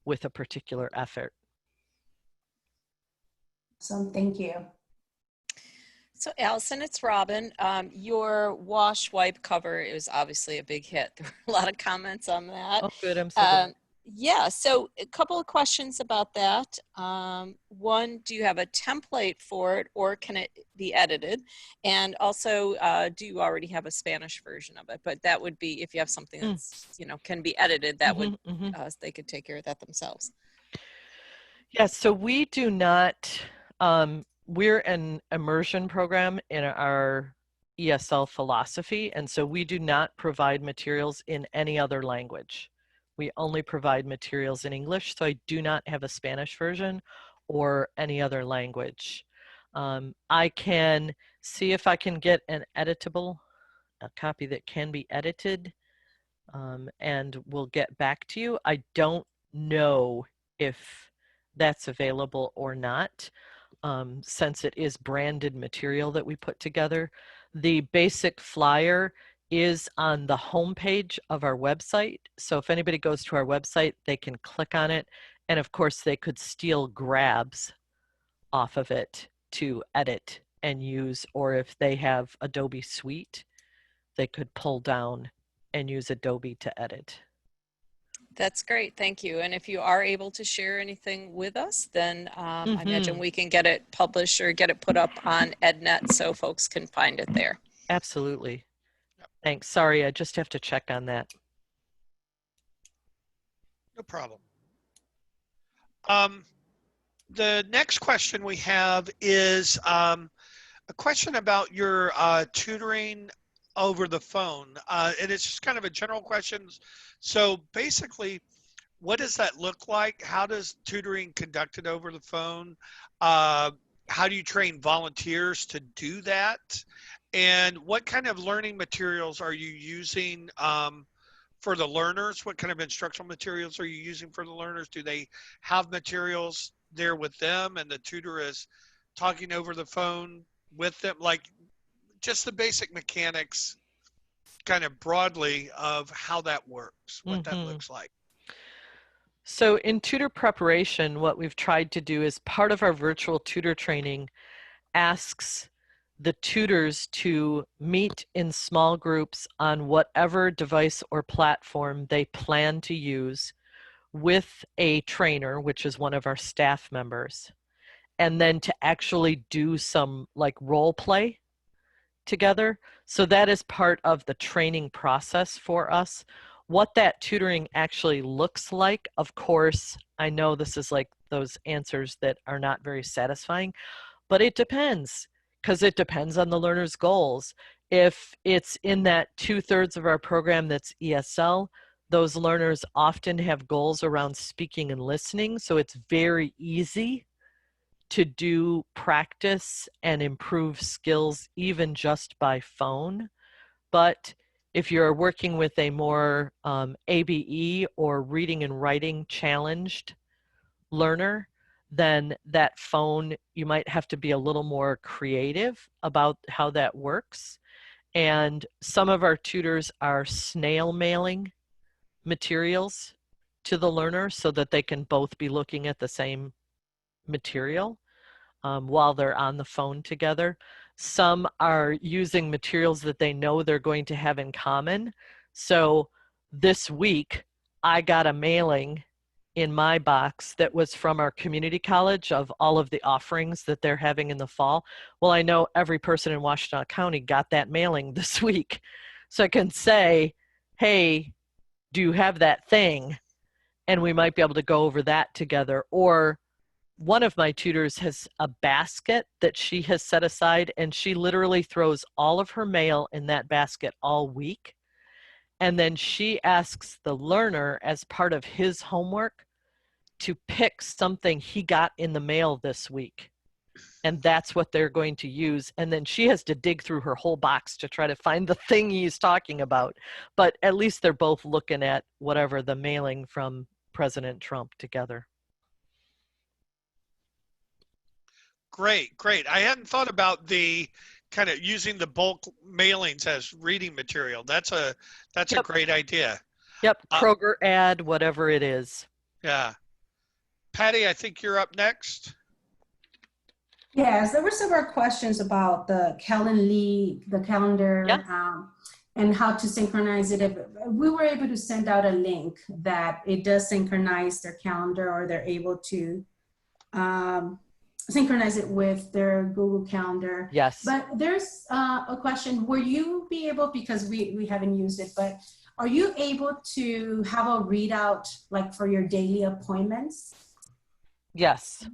with a particular effort. So thank you. So Allison, it's Robin. Your wash wipe cover is obviously a big hit. There were a lot of comments on that. Oh, good. I'm so glad. Yeah, so a couple of questions about that. One, do you have a template for it or can it be edited? And also, do you already have a Spanish version of it? But that would be, if you have something that's, can be edited, that would, they could take care of that themselves. Yes, so we do not, we're an immersion program in our ESL philosophy, and so we do not provide materials in any other language. We only provide materials in English, so I do not have a Spanish version or any other language. I can see if I can get an editable, a copy that can be edited, and we'll get back to you. I don't know if that's available or not, since it is branded material that we put together. The basic flyer is on the homepage of our website. So if anybody goes to our website, they can click on it. And of course, they could steal grabs off of it to edit and use, or if they have Adobe Suite, they could pull down and use Adobe to edit. That's great, thank you. And if you are able to share anything with us, then I imagine we can get it published or get it put up on EdNet so folks can find it there. Absolutely. Thanks. Sorry, I just have to check on that. No problem. The next question we have is a question about your tutoring over the phone. And it's just kind of a general question. So basically, what does that look like? How does tutoring conducted over the phone? How do you train volunteers to do that? And what kind of learning materials are you using for the learners? What kind of instructional materials are you using for the learners? Do they have materials there with them and the tutor is talking over the phone with them? Like just the basic mechanics kind of broadly of how that works, what that looks like. So in tutor preparation, what we've tried to do is part of our virtual tutor training asks the tutors to meet in small groups on whatever device or platform they plan to use with a trainer, which is one of our staff members, and then to actually do some like role play together. So that is part of the training process for us. What that tutoring actually looks like, of course, I know this is like those answers that are not very satisfying, but it depends, because it depends on the learner's goals. If it's in that 2/3 of our program that's ESL, those learners often have goals around speaking and listening, so it's very easy to do practice and improve skills even just by phone. But if you're working with a more ABE or reading and writing challenged learner, then that phone, you might have to be a little more creative about how that works. And some of our tutors are snail mailing materials to the learner so that they can both be looking at the same material while they're on the phone together. Some are using materials that they know they're going to have in common. So this week, I got a mailing in my box that was from our community college of all of the offerings that they're having in the fall. Well, I know every person in Washtenaw County got that mailing this week. So I can say, hey, do you have that thing? And we might be able to go over that together. Or one of my tutors has a basket that she has set aside, and she literally throws all of her mail in that basket all week. And then she asks the learner as part of his homework to pick something he got in the mail this week. And that's what they're going to use. And then she has to dig through her whole box to try to find the thing he's talking about. But at least they're both looking at whatever the mailing from President Trump together. Great, great. I hadn't thought about the kind of using the bulk mailings as reading material. That's a great idea. Yep, Kroger ad, whatever it is. Yeah. Patty, I think you're up next. Yes, there were several questions about the Calendly, the calendar, and how to synchronize it. If we were able to send out a link that it does synchronize their calendar, or they're able to synchronize it with their Google Calendar. Yes. But there's a question, will you be able, because we haven't used it, but are you able to have a readout like for your daily appointments? Yes,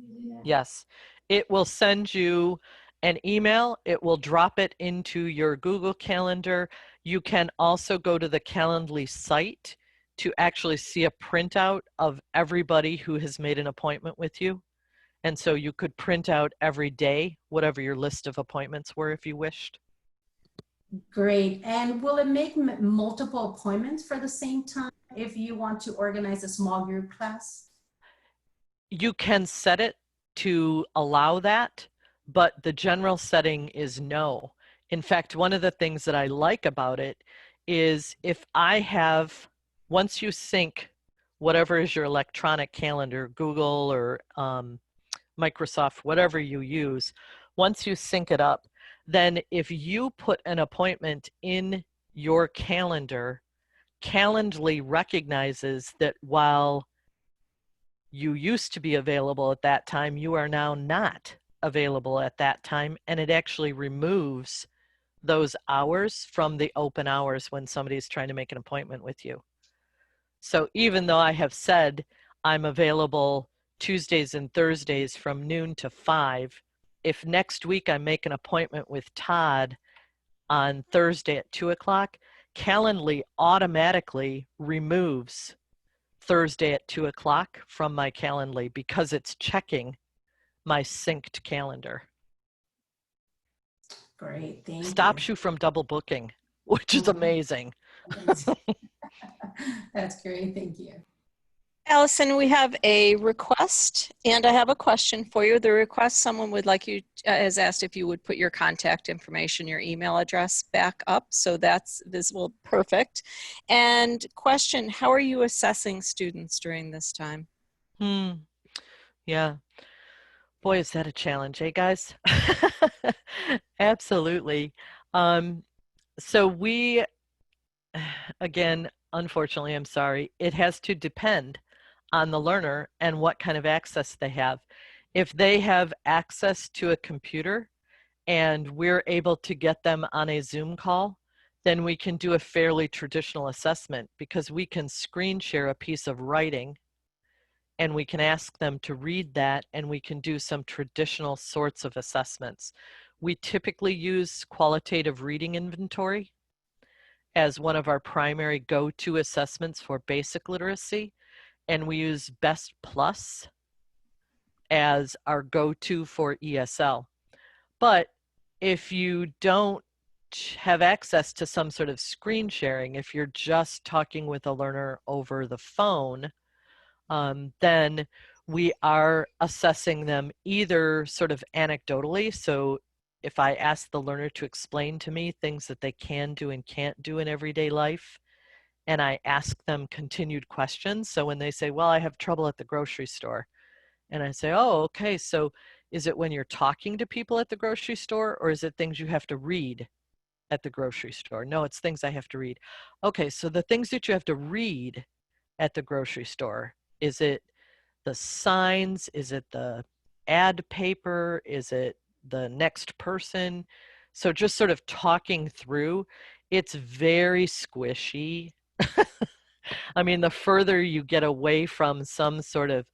yes. It will send you an email. It will drop it into your Google Calendar. You can also go to the Calendly site to actually see a printout of everybody who has made an appointment with you. And so you could print out every day whatever your list of appointments were if you wished. Great. And will it make multiple appointments for the same time if you want to organize a small group class? You can set it to allow that, but the general setting is no. In fact, one of the things that I like about it is if I have, once you sync whatever is your electronic calendar, Google or Microsoft, whatever you use, once you sync it up, then if you put an appointment in your calendar, Calendly recognizes that while you used to be available at that time, you are now not available at that time, and it actually removes those hours from the open hours when somebody's trying to make an appointment with you. So even though I have said I'm available Tuesdays and Thursdays from noon to 5, if next week I make an appointment with Todd on Thursday at 2 o'clock, Calendly automatically removes Thursday at 2 o'clock from my Calendly because it's checking my synced calendar. Great, thank you. Stops you from double booking, which is amazing. That's great, thank you. Allison, we have a request and I have a question for you. The request, someone would like you, has asked if you would put your contact information, your email address back up. So that's visible, perfect. And question, how are you assessing students during this time? Yeah. Boy, is that a challenge, eh, guys? Absolutely. So we, again, unfortunately, I'm sorry, it has to depend on the learner and what kind of access they have. If they have access to a computer and we're able to get them on a Zoom call, then we can do a fairly traditional assessment because we can screen share a piece of writing and we can ask them to read that and we can do some traditional sorts of assessments. We typically use qualitative reading inventory as one of our primary go-to assessments for basic literacy, and we use Best Plus as our go-to for ESL. But if you don't have access to some sort of screen sharing, if you're just talking with a learner over the phone, then we are assessing them either sort of anecdotally. So if I ask the learner to explain to me things that they can do and can't do in everyday life, and I ask them continued questions. So when they say, well, I have trouble at the grocery store, and I say, oh, okay, so is it when you're talking to people at the grocery store, or is it things you have to read at the grocery store? No, it's things I have to read. Okay, so the things that you have to read at the grocery store, is it the signs? Is it the ad paper? Is it the next person? So just sort of talking through, it's very squishy. I mean, the further you get away from some sort of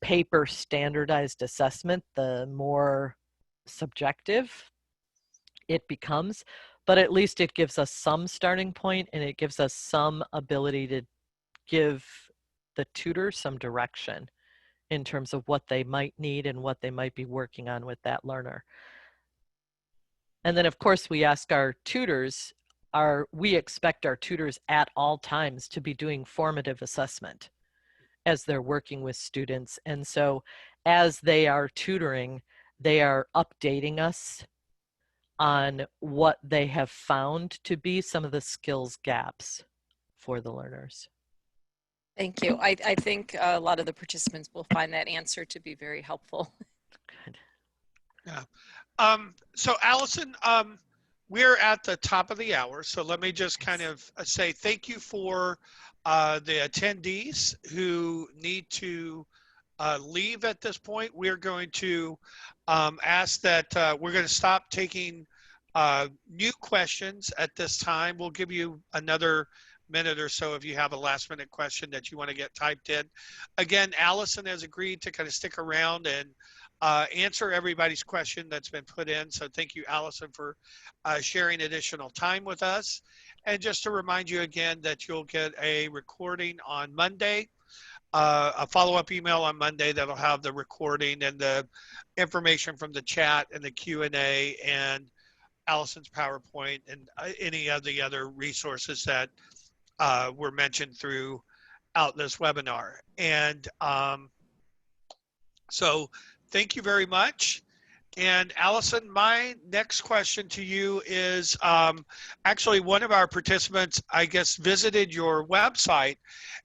paper standardized assessment, the more subjective it becomes. But at least it gives us some starting point and it gives us some ability to give the tutor some direction in terms of what they might need and what they might be working on with that learner. And then of course we ask our tutors, we expect our tutors at all times to be doing formative assessment as they're working with students. And so as they are tutoring, they are updating us on what they have found to be some of the skills gaps for the learners. Thank you. I think a lot of the participants will find that answer to be very helpful. Good. Yeah. So Allison, we're at the top of the hour. So let me just kind of say thank you for the attendees who need to leave at this point. We're going to ask that we're going to stop taking new questions at this time. We'll give you another minute or so if you have a last minute question that you want to get typed in. Again, Allison has agreed to kind of stick around and answer everybody's question that's been put in. So thank you, Allison, for sharing additional time with us. And just to remind you again that you'll get a recording on Monday a follow-up email on Monday that'll have the recording and the information from the chat and the Q&A and Allison's PowerPoint and any of the other resources that were mentioned throughout this webinar. And so thank you very much. And Allison, my next question to you is actually one of our participants, I guess, visited your website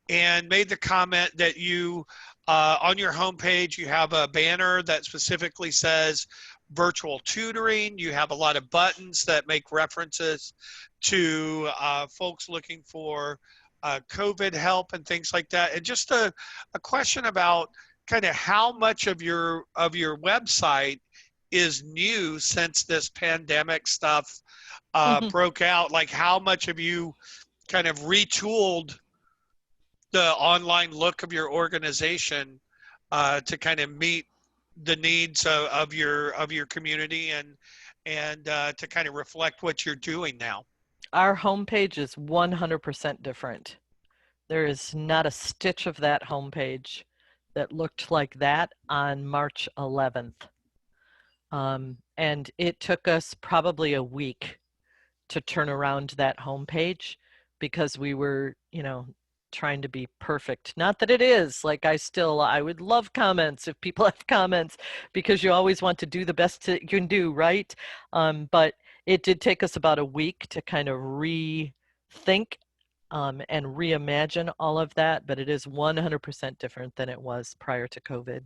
and made the comment that you, on your homepage, you have a banner that specifically says virtual tutoring. You have a lot of buttons that make references to folks looking for COVID help and things like that. And just a question about kind of how much of your website is new since this pandemic stuff broke out. Like how much have you kind of retooled the online look of your organization to kind of meet the needs of your community and to kind of reflect what you're doing now? Our homepage is 100% different. There is not a stitch of that homepage that looked like that on March 11th. And it took us probably a week to turn around that homepage because we were, you know, trying to be perfect. Not that it is, like I would love comments if people have comments because you always want to do the best that you can do, right? But it did take us about a week to kind of rethink and reimagine all of that, but it is 100% different than it was prior to COVID.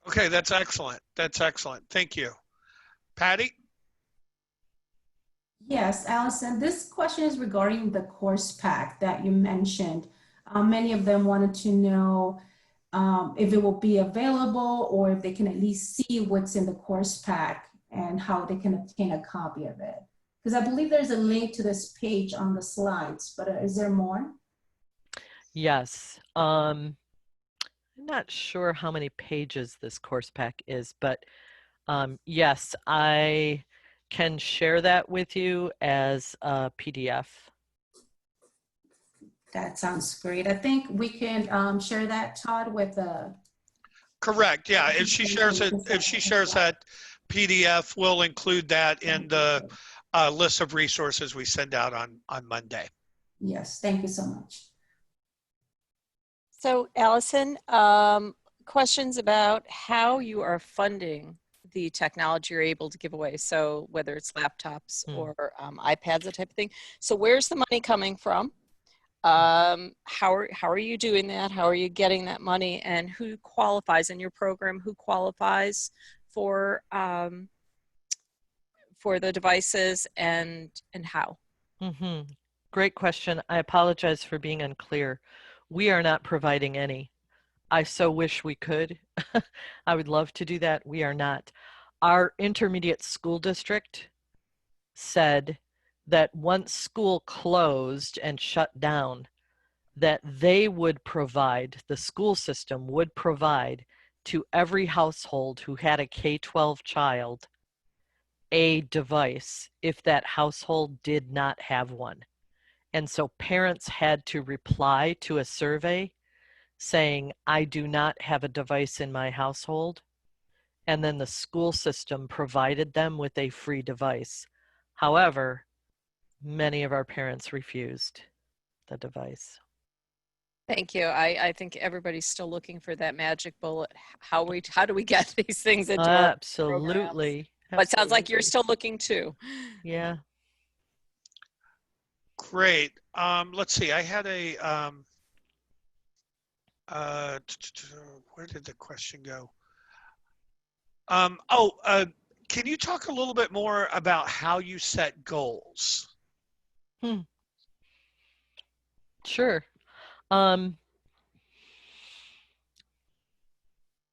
Okay, that's excellent. That's excellent. Thank you. Patty? Yes, Allison, this question is regarding the Coursepack that you mentioned. Many of them wanted to know if it will be available or if they can at least see what's in the Coursepack and how they can obtain a copy of it. Because I believe there's a link to this page on the slides, but is there more? Yes. I'm not sure how many pages this Coursepack is, but yes, I can share that with you as a PDF. That sounds great. I think we can share that, Todd, with the. Correct. Yeah. If she shares that PDF, we'll include that in the list of resources we send out on Monday. Yes. Thank you so much. So Allison, questions about how you are funding the technology you're able to give away. So whether it's laptops or iPads, that type of thing. So where's the money coming from? How are you doing that? How are you getting that money? And who qualifies in your program? Who qualifies for the devices and how? Great question. I apologize for being unclear. We are not providing any. I so wish we could. I would love to do that. We are not. Our intermediate school district said that once school closed and shut down, that they would provide, the school system would provide to every household who had a K-12 child a device if that household did not have one. And so parents had to reply to a survey saying, I do not have a device in my household. And then the school system provided them with a free device. However, many of our parents refused the device. Thank you. I think everybody's still looking for that magic bullet. How do we get these things into our Absolutely. But it sounds like you're still looking too. Yeah. Great. Let's see. I had a where did the question go? Can you talk a little bit more about how you set goals? Sure.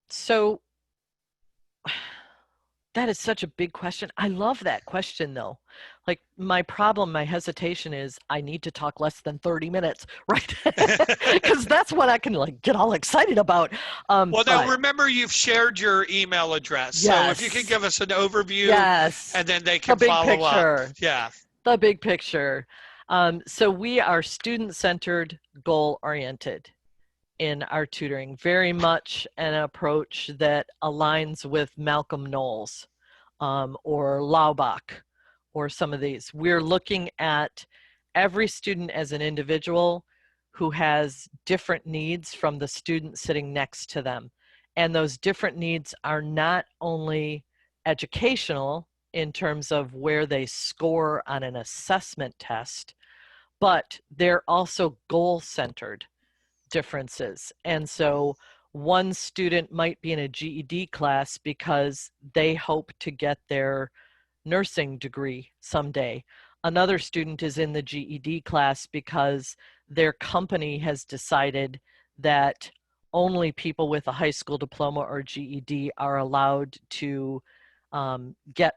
So that is such a big question. I love that question though. Like my hesitation is I need to talk less than 30 minutes, right? Because that's what I can like get all excited about. Well, now remember you've shared your email address. Yes. So if you could give us an overview, yes, and then they can follow up. Yeah. The big picture. So we are student-centered, goal-oriented. in our tutoring, very much an approach that aligns with Malcolm Knowles or Laubach or some of these. We're looking at every student as an individual who has different needs from the student sitting next to them. And those different needs are not only educational in terms of where they score on an assessment test, but they're also goal-centered differences. And so one student might be in a GED class because they hope to get their nursing degree someday. Another student is in the GED class because their company has decided that only people with a high school diploma or GED are allowed to get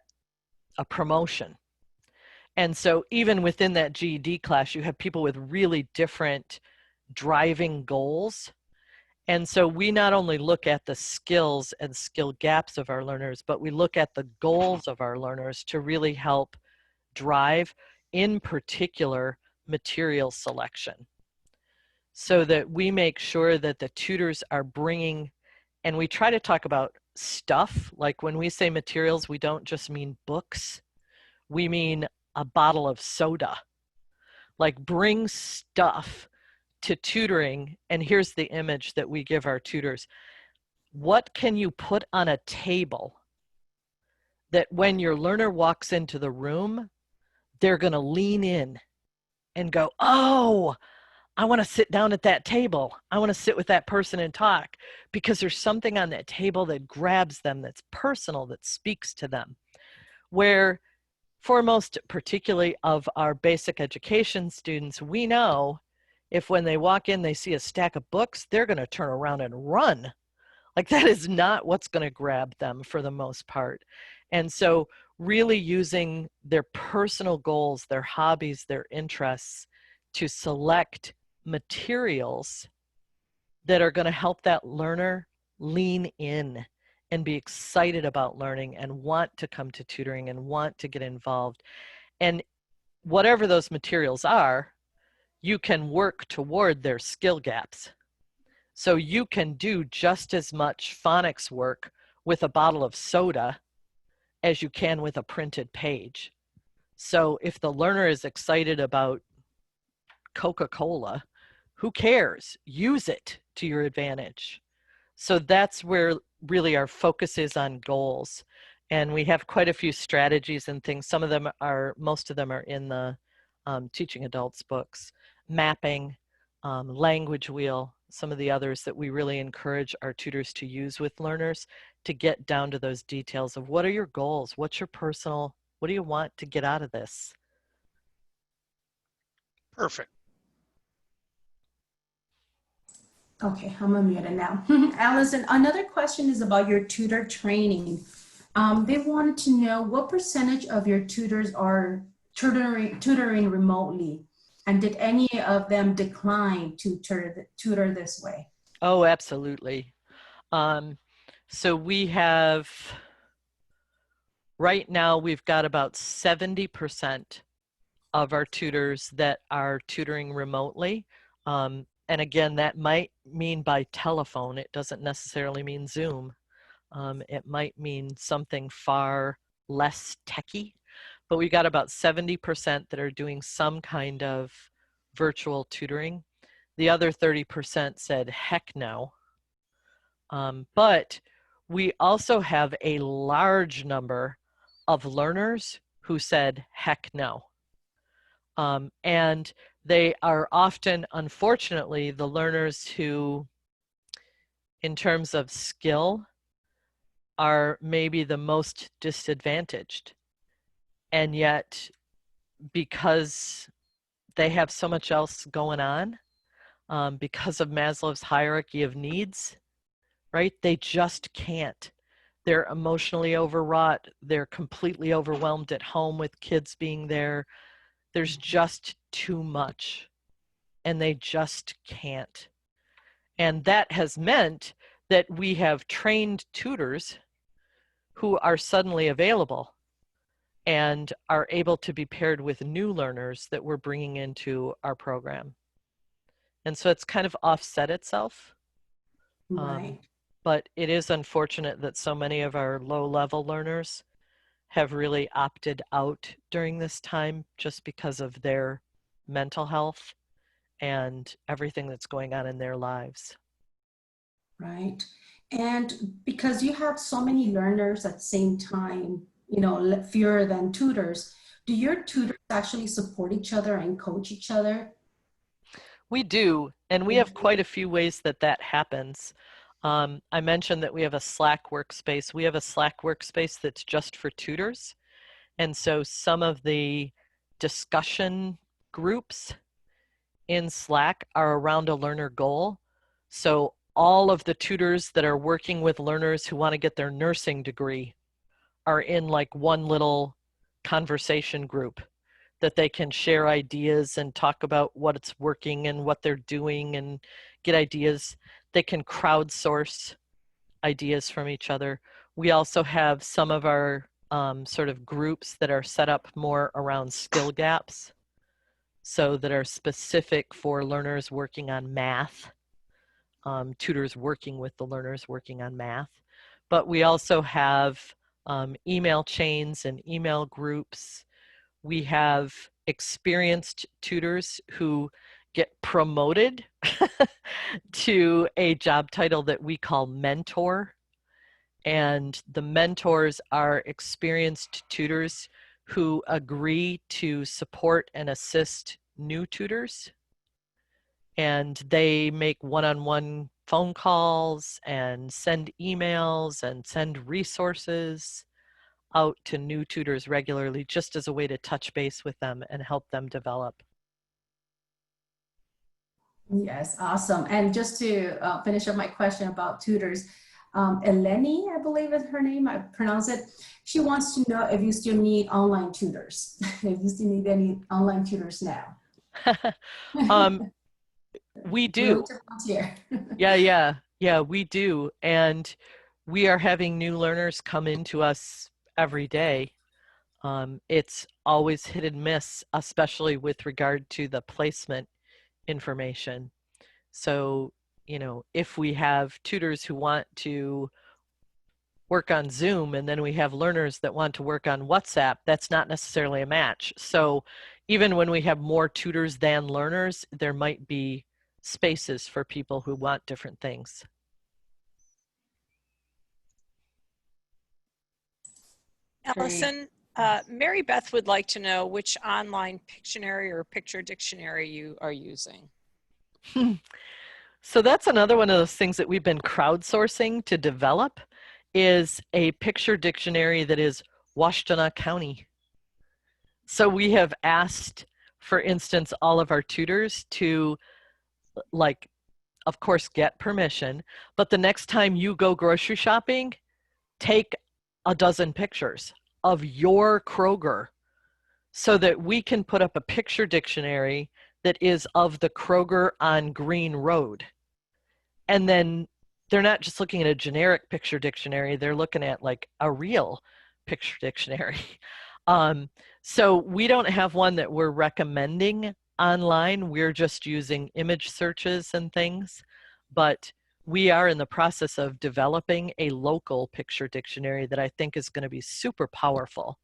a promotion. And so even within that GED class, you have people with really different driving goals. And so we not only look at the skills and skill gaps of our learners, but we look at the goals of our learners to really help drive, in particular, material selection, so that we make sure that the tutors are bringing, and we try to talk about stuff. Like when we say materials, we don't just mean books, we mean a bottle of soda. Like, bring stuff to tutoring. And here's the image that we give our tutors. What can you put on a table that when your learner walks into the room, they're going to lean in and go, oh, I want to sit down at that table. I want to sit with that person and talk, because there's something on that table that grabs them, that's personal, that speaks to them. Where for most, particularly of our basic education students, we know if when they walk in, they see a stack of books, they're going to turn around and run. Like, that is not what's going to grab them for the most part. And so really using their personal goals, their hobbies, their interests to select materials that are going to help that learner lean in and be excited about learning and want to come to tutoring and want to get involved. And whatever those materials are, you can work toward their skill gaps. So you can do just as much phonics work with a bottle of soda as you can with a printed page. So if the learner is excited about Coca-Cola, who cares? Use it to your advantage. So that's where really our focus is on goals. And we have quite a few strategies and things. Some of them are, most of them are in the Teaching Adults books. Mapping, language wheel, some of the others that we really encourage our tutors to use with learners to get down to those details of what are your goals? What's your personal, what do you want to get out of this? Perfect. Okay, I'm unmuted now. Alison, another question is about your tutor training. They wanted to know what percentage of your tutors are tutoring remotely, and did any of them decline to tutor this way? Oh, absolutely. So we have, right now we've got about 70% of our tutors that are tutoring remotely. And again, that might mean by telephone. It doesn't necessarily mean Zoom. It might mean something far less techy, but we got about 70% that are doing some kind of virtual tutoring. The other 30% said, heck no. But we also have a large number of learners who said, heck no. And they are often, unfortunately, the learners who, in terms of skill, are maybe the most disadvantaged. And yet, because they have so much else going on, because of Maslow's hierarchy of needs, right? They just can't. They're emotionally overwrought. They're completely overwhelmed at home with kids being there. There's just too much, and they just can't. And that has meant that we have trained tutors who are suddenly available and are able to be paired with new learners that we're bringing into our program. And so it's kind of offset itself. Right. But it is unfortunate that so many of our low-level learners have really opted out during this time just because of their mental health and everything that's going on in their lives. Right. And because you have so many learners at the same time, fewer than tutors, do your tutors actually support each other and coach each other? We do, and we have quite a few ways that that happens. I mentioned that we have a Slack workspace. We have a Slack workspace that's just for tutors. And so some of the discussion groups in Slack are around a learner goal. So all of the tutors that are working with learners who want to get their nursing degree are in like one little conversation group that they can share ideas and talk about what's working and what they're doing and get ideas. They can crowdsource ideas from each other. We also have some of our sort of groups that are set up more around skill gaps, so that are specific for learners working on math, tutors working with the learners working on math. But we also have email chains and email groups. We have experienced tutors who get promoted to a job title that we call mentor. And the mentors are experienced tutors who agree to support and assist new tutors. And they make one-on-one phone calls and send emails and send resources out to new tutors regularly, just as a way to touch base with them and help them develop. Yes, awesome. And just to finish up my question about tutors, Eleni, I believe is her name, I pronounce it. She wants to know if you still need online tutors, if you still need any online tutors now. We do. Yeah, we do. And we are having new learners come into us every day. It's always hit and miss, especially with regard to the placement information. So, if we have tutors who want to work on Zoom and then we have learners that want to work on WhatsApp, that's not necessarily a match. So even when we have more tutors than learners, there might be spaces for people who want different things. Alison, Mary Beth would like to know which online Pictionary or picture dictionary you are using. So that's another one of those things that we've been crowdsourcing to develop, is a picture dictionary that is Washtenaw County. So we have asked, for instance, all of our tutors to, like, of course, get permission, but the next time you go grocery shopping, take a dozen pictures of your Kroger so that we can put up a picture dictionary that is of the Kroger on Green Road. And then they're not just looking at a generic picture dictionary, they're looking at like a real picture dictionary. So we don't have one that we're recommending online. We're just using image searches and things, but we are in the process of developing a local picture dictionary that I think is going to be super powerful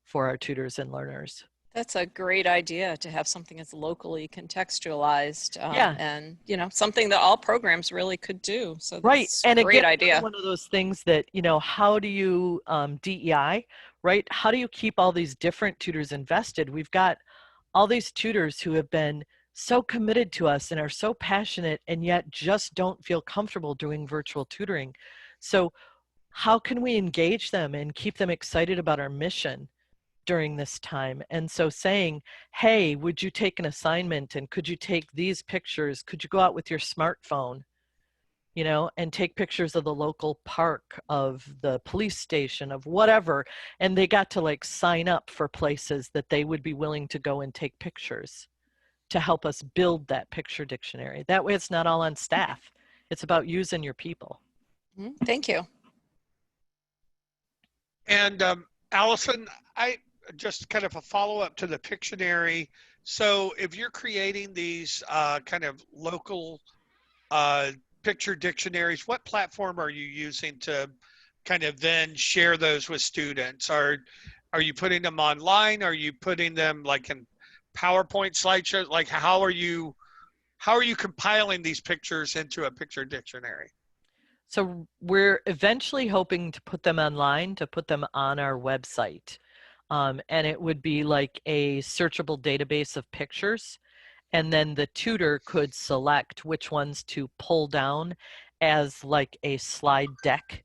for our tutors and learners. That's a great idea, to have something that's locally contextualized, Yeah. and something that all programs really could do. So right, that's and a great again, idea. one of those things that how do you DEI, right? How do you keep all these different tutors invested? We've got all these tutors who have been so committed to us and are so passionate, and yet just don't feel comfortable doing virtual tutoring. So how can we engage them and keep them excited about our mission during this time? And so saying, hey, would you take an assignment, and could you take these pictures? Could you go out with your smartphone, and take pictures of the local park, of the police station, of whatever. And they got to like sign up for places that they would be willing to go and take pictures to help us build that picture dictionary. That way it's not all on staff. It's about using your people. Thank you. And Alison, I just kind of a follow-up to the Pictionary So if you're creating these kind of local picture dictionaries, what platform are you using to kind of then share those with students? Are you putting them online? Are you putting them like in PowerPoint slideshows? Like how are you compiling these pictures into a picture dictionary? So we're eventually hoping to put them online, to put them on our website. And it would be like a searchable database of pictures. And then the tutor could select which ones to pull down as like a slide deck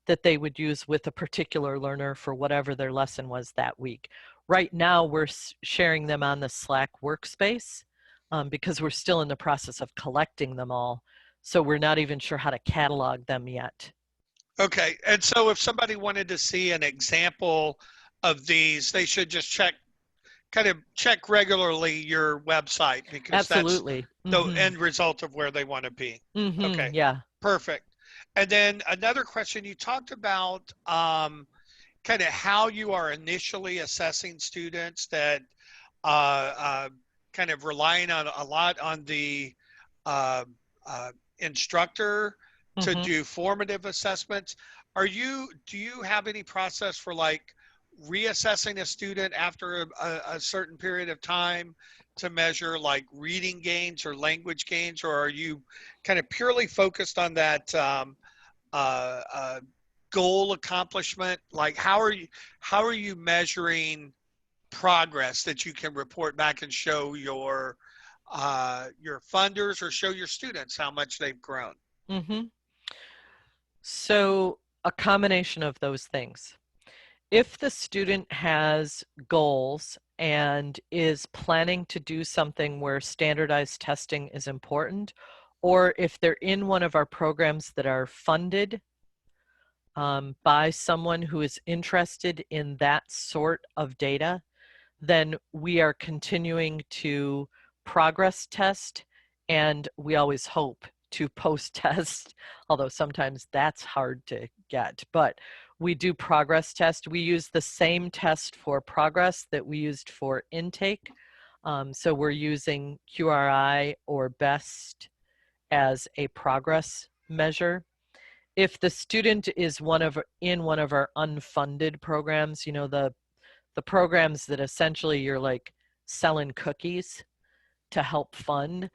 that they would use with a particular learner for whatever their lesson was that week. Right now, we're sharing them on the Slack workspace because we're still in the process of collecting them all. So we're not even sure how to catalog them yet. Okay, and so if somebody wanted to see an example of these, they should just kind of check regularly your website because Absolutely. that's the end result of where they want to be. Okay, Yeah. perfect. And then another question, you talked about kind of how you are initially assessing students that kind of relying on a lot on the uh, instructor to do formative assessments. Do you have any process for like reassessing a student after a certain period of time to measure like reading gains or language gains, or are you kind of purely focused on that goal accomplishment? Like how are you measuring progress that you can report back and show your funders or show your students how much they've grown? So a combination of those things. If the student has goals and is planning to do something where standardized testing is important, or if they're in one of our programs that are funded by someone who is interested in that sort of data, then we are continuing to progress test, and we always hope to post test, although sometimes that's hard to get, but we do progress test. We use the same test for progress that we used for intake. So we're using QRI or BEST as a progress measure. If the student is in one of our unfunded programs, you know, the programs that essentially you're like selling cookies to help fund,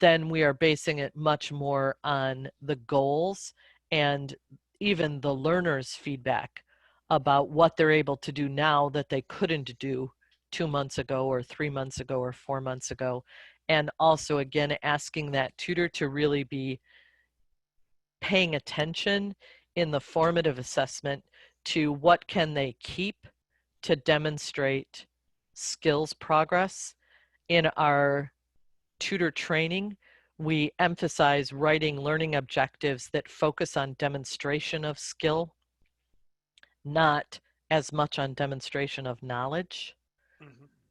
then we are basing it much more on the goals and even the learners' feedback about what they're able to do now that they couldn't do 2 months ago or 3 months ago or 4 months ago. And also, again, asking that tutor to really be paying attention in the formative assessment to what can they keep to demonstrate skills progress. In our tutor training, we emphasize writing learning objectives that focus on demonstration of skill, not as much on demonstration of knowledge.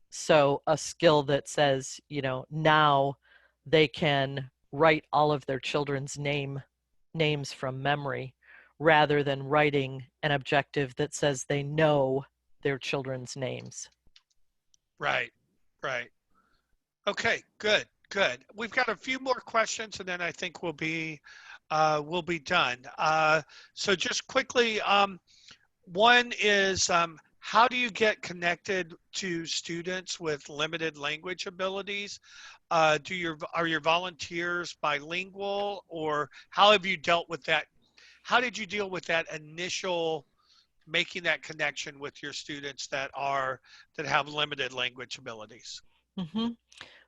So a skill that says, you know, now they can write all of their children's names from memory, rather than writing an objective that says they know their children's names. Right. Okay, good. We've got a few more questions and then I think we'll be done. So just quickly, one is how do you get connected to students with limited language abilities? Are your volunteers bilingual, or how have you dealt with that? How did you deal with that initial making that connection with your students that have limited language abilities?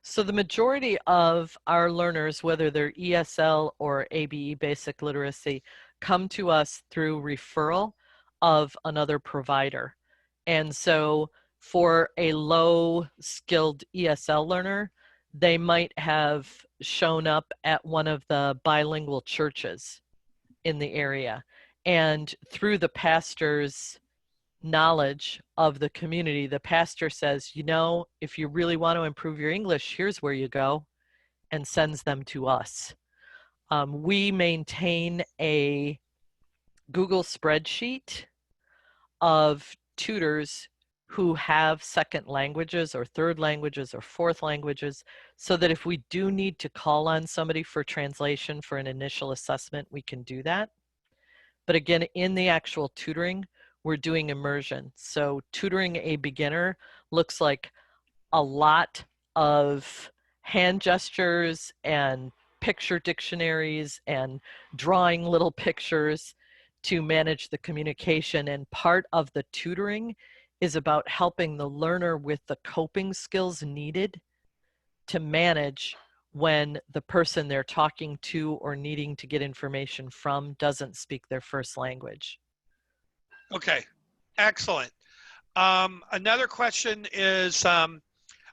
So the majority of our learners, whether they're ESL or ABE basic literacy, come to us through referral of another provider. And so for a low skilled ESL learner, they might have shown up at one of the bilingual churches in the area. And through the pastor's knowledge of the community, the pastor says, you know, if you really want to improve your English, here's where you go, and sends them to us. We maintain a Google spreadsheet of tutors who have second languages or third languages or fourth languages, so that if we do need to call on somebody for translation for an initial assessment, we can do that. But again, in the actual tutoring, we're doing immersion. So tutoring a beginner looks like a lot of hand gestures and picture dictionaries and drawing little pictures to manage the communication. And part of the tutoring is about helping the learner with the coping skills needed to manage when the person they're talking to or needing to get information from doesn't speak their first language. Okay, excellent. Another question is,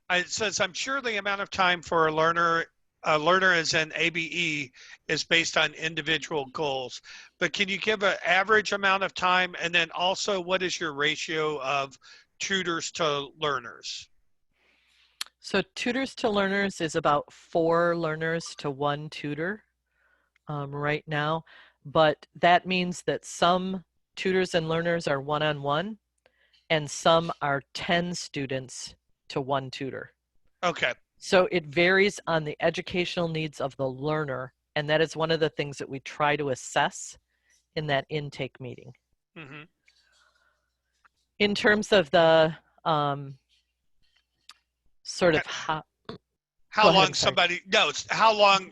it says, I'm sure the amount of time for a learner is in ABE is based on individual goals, but can you give an average amount of time? And then also, what is your ratio of tutors to learners? So tutors to learners is about 4 learners to 1 tutor right now, but that means that some tutors and learners are one-on-one and some are 10 students to 1 tutor. Okay. So it varies on the educational needs of the learner, and that is one of the things that we try to assess in that intake meeting. Mm-hmm. In terms of the sort of how long how long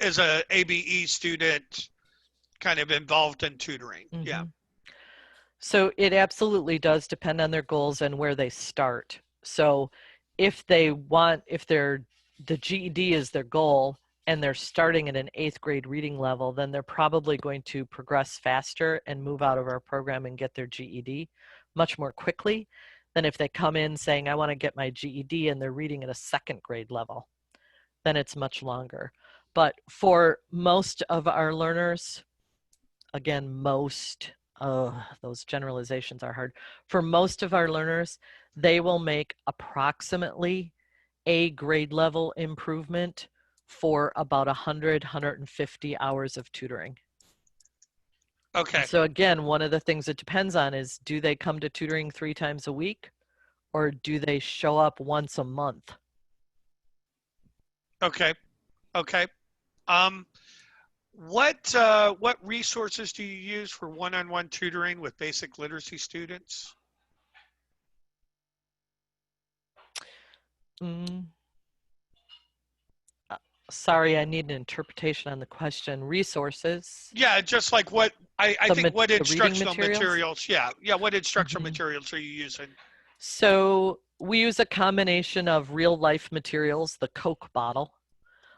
is a ABE student kind of involved in tutoring? Mm-hmm. Yeah. So it absolutely does depend on their goals and where they start. So if the GED is their goal and they're starting at an 8th grade reading level, then they're probably going to progress faster and move out of our program and get their GED much more quickly than if they come in saying, I want to get my GED, and they're reading at a 2nd grade level. Then it's much longer. But for most of our learners, again, those generalizations are hard. For most of our learners, they will make approximately a grade level improvement for about 150 hours of tutoring. Okay. So again, one of the things it depends on is, do they come to tutoring 3 times a week, or do they show up once a month? Okay. Okay. What resources do you use for one-on-one tutoring with basic literacy students? Sorry, I need an interpretation on the question. Resources? Yeah, just like what I think what instructional materials? Yeah, what instructional Mm-hmm. materials are you using? So we use a combination of real life materials, the Coke bottle,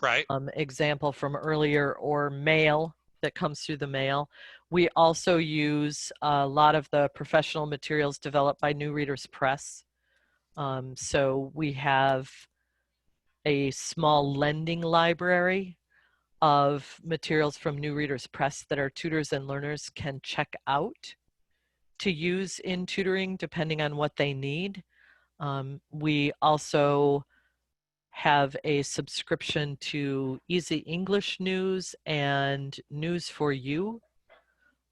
right? Example from earlier, or mail that comes through the mail. We also use a lot of the professional materials developed by New Readers Press. So we have a small lending library of materials from New Readers Press that our tutors and learners can check out to use in tutoring depending on what they need. We also have a subscription to Easy English News and News for You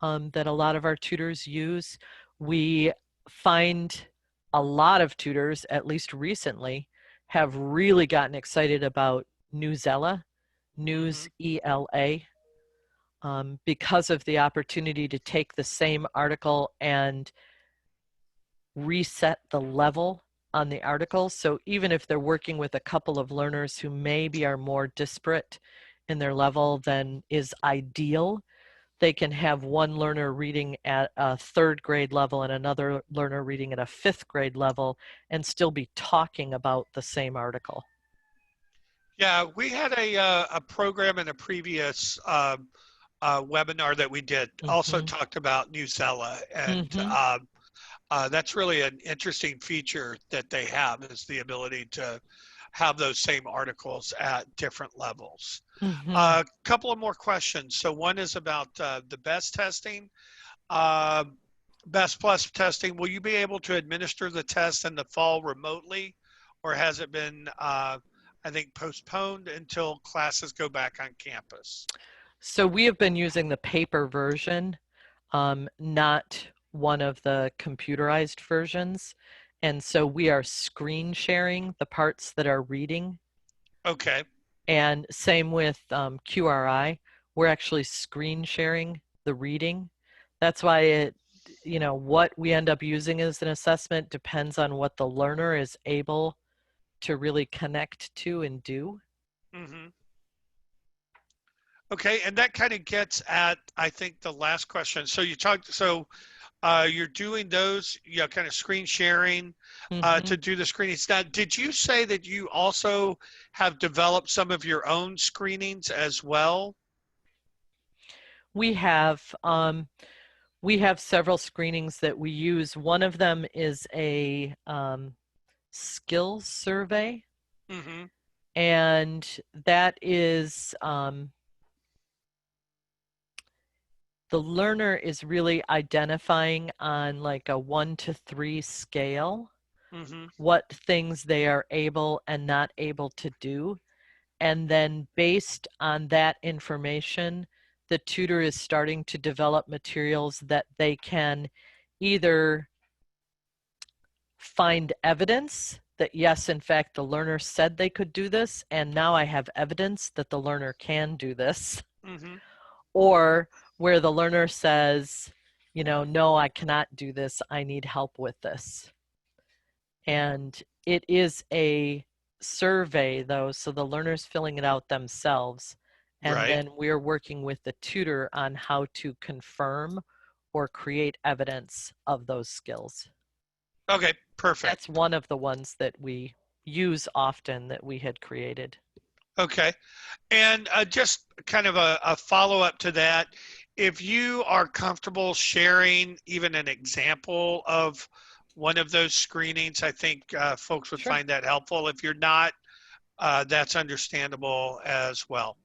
that a lot of our tutors use. We find a lot of tutors, at least recently, have really gotten excited about Newsela, News ELA, because of the opportunity to take the same article and reset the level on the article. So even if they're working with a couple of learners who maybe are more disparate in their level than is ideal, they can have one learner reading at a 3rd grade level and another learner reading at a 5th grade level and still be talking about the same article. Yeah, we had a program in a previous webinar that we did also talked about Newsela, and that's really an interesting feature that they have, is the ability to have those same articles at different levels. A couple of more questions. So one is about the BEST testing. BEST Plus testing, will you be able to administer the test in the fall remotely, or has it been, I think, postponed until classes go back on campus? So we have been using the paper version, not one of the computerized versions. And so we are screen sharing the parts that are reading. Okay. And same with QRI. We're actually screen sharing the reading. That's why it, what we end up using as an assessment depends on what the learner is able to really connect to and do. Mm-hmm. Okay, and that kind of gets at, I think, the last question. So you talked, you're doing those, kind of screen sharing to do the screenings. Now, did you say that you also have developed some of your own screenings as well? We have several screenings that we use. One of them is a skills survey, and that is the learner is really identifying on like a 1 to 3 scale what things they are able and not able to do. And then based on that information, the tutor is starting to develop materials that they can either find evidence that yes, in fact, the learner said they could do this, and now I have evidence that the learner can do this. Or where the learner says, no, I cannot do this, I need help with this. And it is a survey though, so the learner's filling it out themselves. And then we're working with the tutor on how to confirm or create evidence of those skills. Okay, perfect. That's one of the ones that we use often that we had created. Okay, and just kind of a follow-up to that, if you are comfortable sharing even an example of one of those screenings, I think folks would find that helpful. If you're not, that's understandable as well.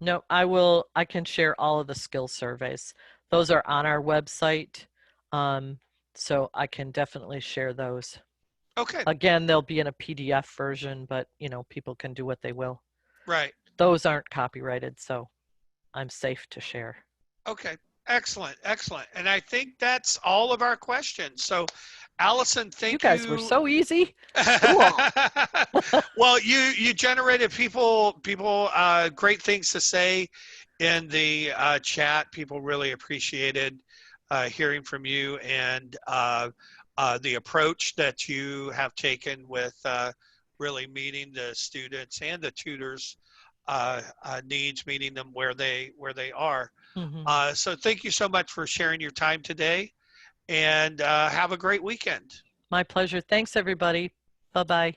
No, I can share all of the skill surveys. Those are on our website, so I can definitely share those. Okay. Again, they'll be in a PDF version, but people can do what they will. Right. Those aren't copyrighted, so I'm safe to share. Okay, excellent, excellent. And I think that's all of our questions. So, Allison, thank you. You guys were so easy. Well, you generated people great things to say in the chat. People really appreciated hearing from you and the approach that you have taken with really meeting the students and the tutors' needs, meeting them where they are. So thank you so much for sharing your time today, and have a great weekend. My pleasure. Thanks, everybody. Bye-bye.